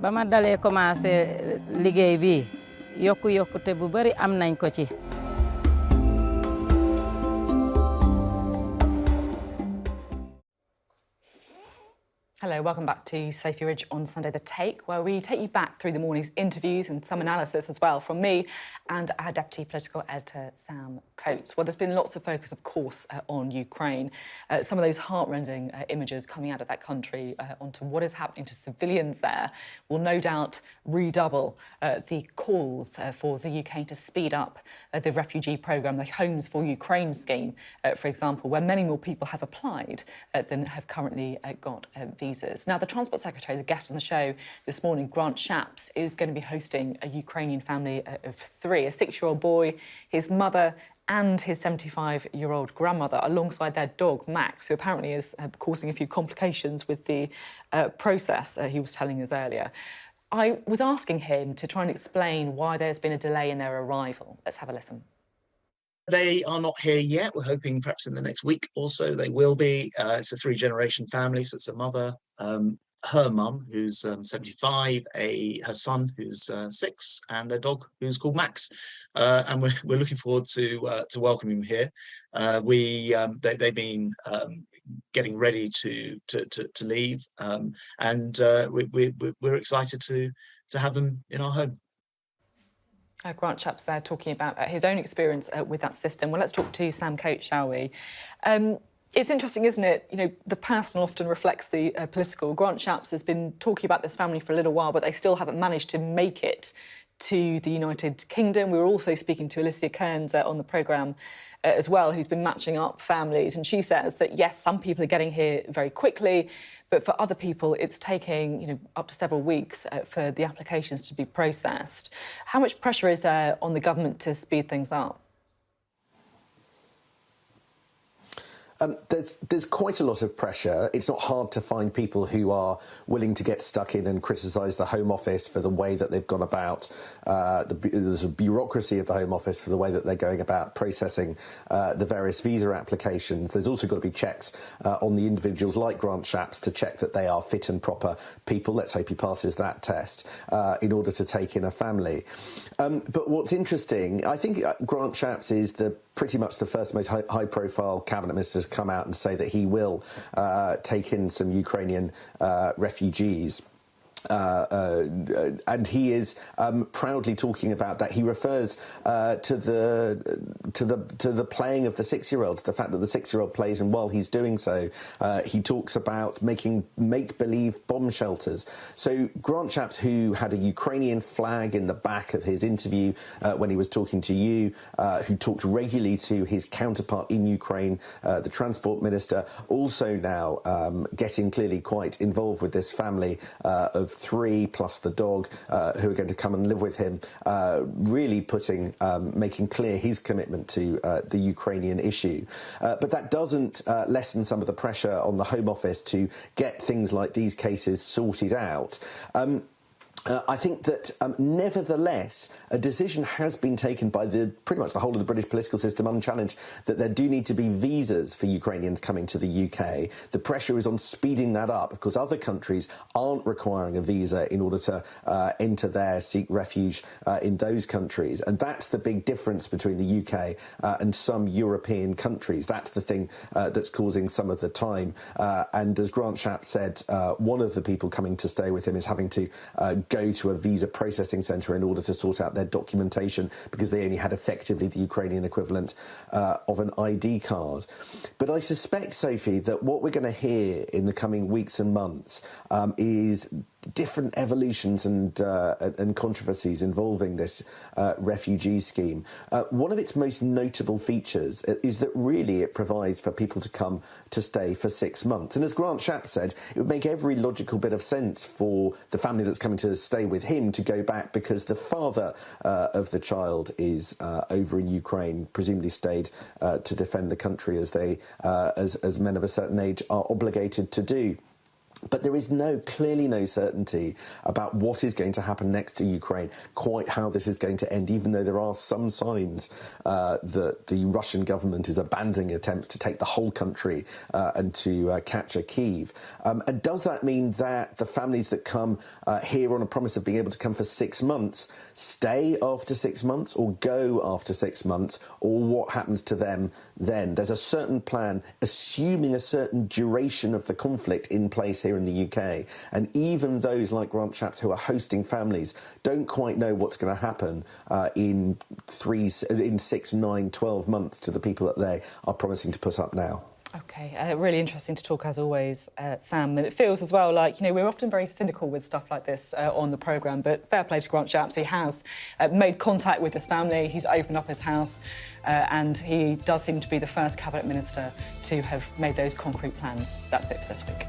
ba ma dalee commencé liggéey bi yokkute bu bari am nañ ko ci. Hello, welcome back to Sophy Ridge on Sunday The Take, where we take you back through the morning's interviews and some analysis as well from me and our Deputy Political Editor, Sam Coates. Well, there's been lots of focus, of course, on Ukraine. Some of those heartrending images coming out of that country onto what is happening to civilians there will no doubt redouble the calls for the UK to speed up the refugee programme, the Homes for Ukraine scheme, for example, where many more people have applied than have currently got visas. Now, the Transport Secretary, the guest on the show this morning, Grant Shapps, is going to be hosting a Ukrainian family of three, a 6-year-old boy, his mother and his 75-year-old grandmother, alongside their dog, Max, who apparently is causing a few complications with the process, he was telling us earlier. I was asking him to try and explain why there's been a delay in their arrival. Let's have a listen. They are not here yet. We're hoping perhaps in the next week or so they will be. It's a 3-generation family, so it's a mother, her mum, who's 75, her son, who's 6, and their dog, who's called Max. And we're looking forward to welcoming him here. They've been getting ready to leave, and we're excited to have them in our home. Grant Shapps there talking about his own experience with that system. Well, let's talk to Sam Coates, shall we? It's interesting, isn't it? You know, the personal often reflects the political. Grant Shapps has been talking about this family for a little while, but they still haven't managed to make it to the United Kingdom. We were also speaking to Alicia Kearns on the programme as well, who's been matching up families. And she says that, yes, some people are getting here very quickly, but for other people, it's taking, up to several weeks for the applications to be processed. How much pressure is there on the government to speed things up? There's quite a lot of pressure. It's not hard to find people who are willing to get stuck in and criticise the Home Office for the way that they've gone about the bureaucracy of the Home Office for the way that they're going about processing the various visa applications. There's also got to be checks on the individuals like Grant Shapps to check that they are fit and proper people. Let's hope he passes that test in order to take in a family. But what's interesting, I think Grant Shapps is pretty much the first most high-profile cabinet minister to come out and say that he will take in some Ukrainian refugees. And he is proudly talking about that. He refers to the playing of the 6-year-old, to the fact that the 6-year-old plays, and while he's doing so, he talks about making make-believe bomb shelters. So Grant Shapps, who had a Ukrainian flag in the back of his interview when he was talking to you, who talked regularly to his counterpart in Ukraine, the Transport Minister, also now getting clearly quite involved with this family of 3 plus the dog who are going to come and live with him, really making clear his commitment to the Ukrainian issue. But that doesn't lessen some of the pressure on the Home Office to get things like these cases sorted out. I think that, nevertheless, a decision has been taken by pretty much the whole of the British political system, unchallenged, that there do need to be visas for Ukrainians coming to the UK. The pressure is on speeding that up because other countries aren't requiring a visa in order to enter there, seek refuge in those countries. And that's the big difference between the UK and some European countries. That's the thing that's causing some of the time. And as Grant Shapps said, one of the people coming to stay with him is having to go to a visa processing centre in order to sort out their documentation because they only had effectively the Ukrainian equivalent of an ID card. But I suspect, Sophie, that what we're going to hear in the coming weeks and months is different evolutions and controversies involving this refugee scheme. One of its most notable features is that really it provides for people to come to stay for 6 months. And as Grant Shapps said, it would make every logical bit of sense for the family that's coming to stay with him to go back because the father of the child is over in Ukraine, presumably stayed to defend the country as men of a certain age are obligated to do. But there is clearly no certainty about what is going to happen next to Ukraine, quite how this is going to end, even though there are some signs that the Russian government is abandoning attempts to take the whole country and to capture Kyiv. And does that mean that the families that come here on a promise of being able to come for 6 months stay after 6 months or go after 6 months, or what happens to them then? There's a certain plan, assuming a certain duration of the conflict in place here in the UK, and even those like Grant Shapps who are hosting families don't quite know what's going to happen in 6, 9, 12 months to the people that they are promising to put up now. OK, really interesting to talk as always, Sam. And it feels as well like, we're often very cynical with stuff like this on the programme, but fair play to Grant Shapps. He has made contact with his family, he's opened up his house, and he does seem to be the first cabinet minister to have made those concrete plans. That's it for this week.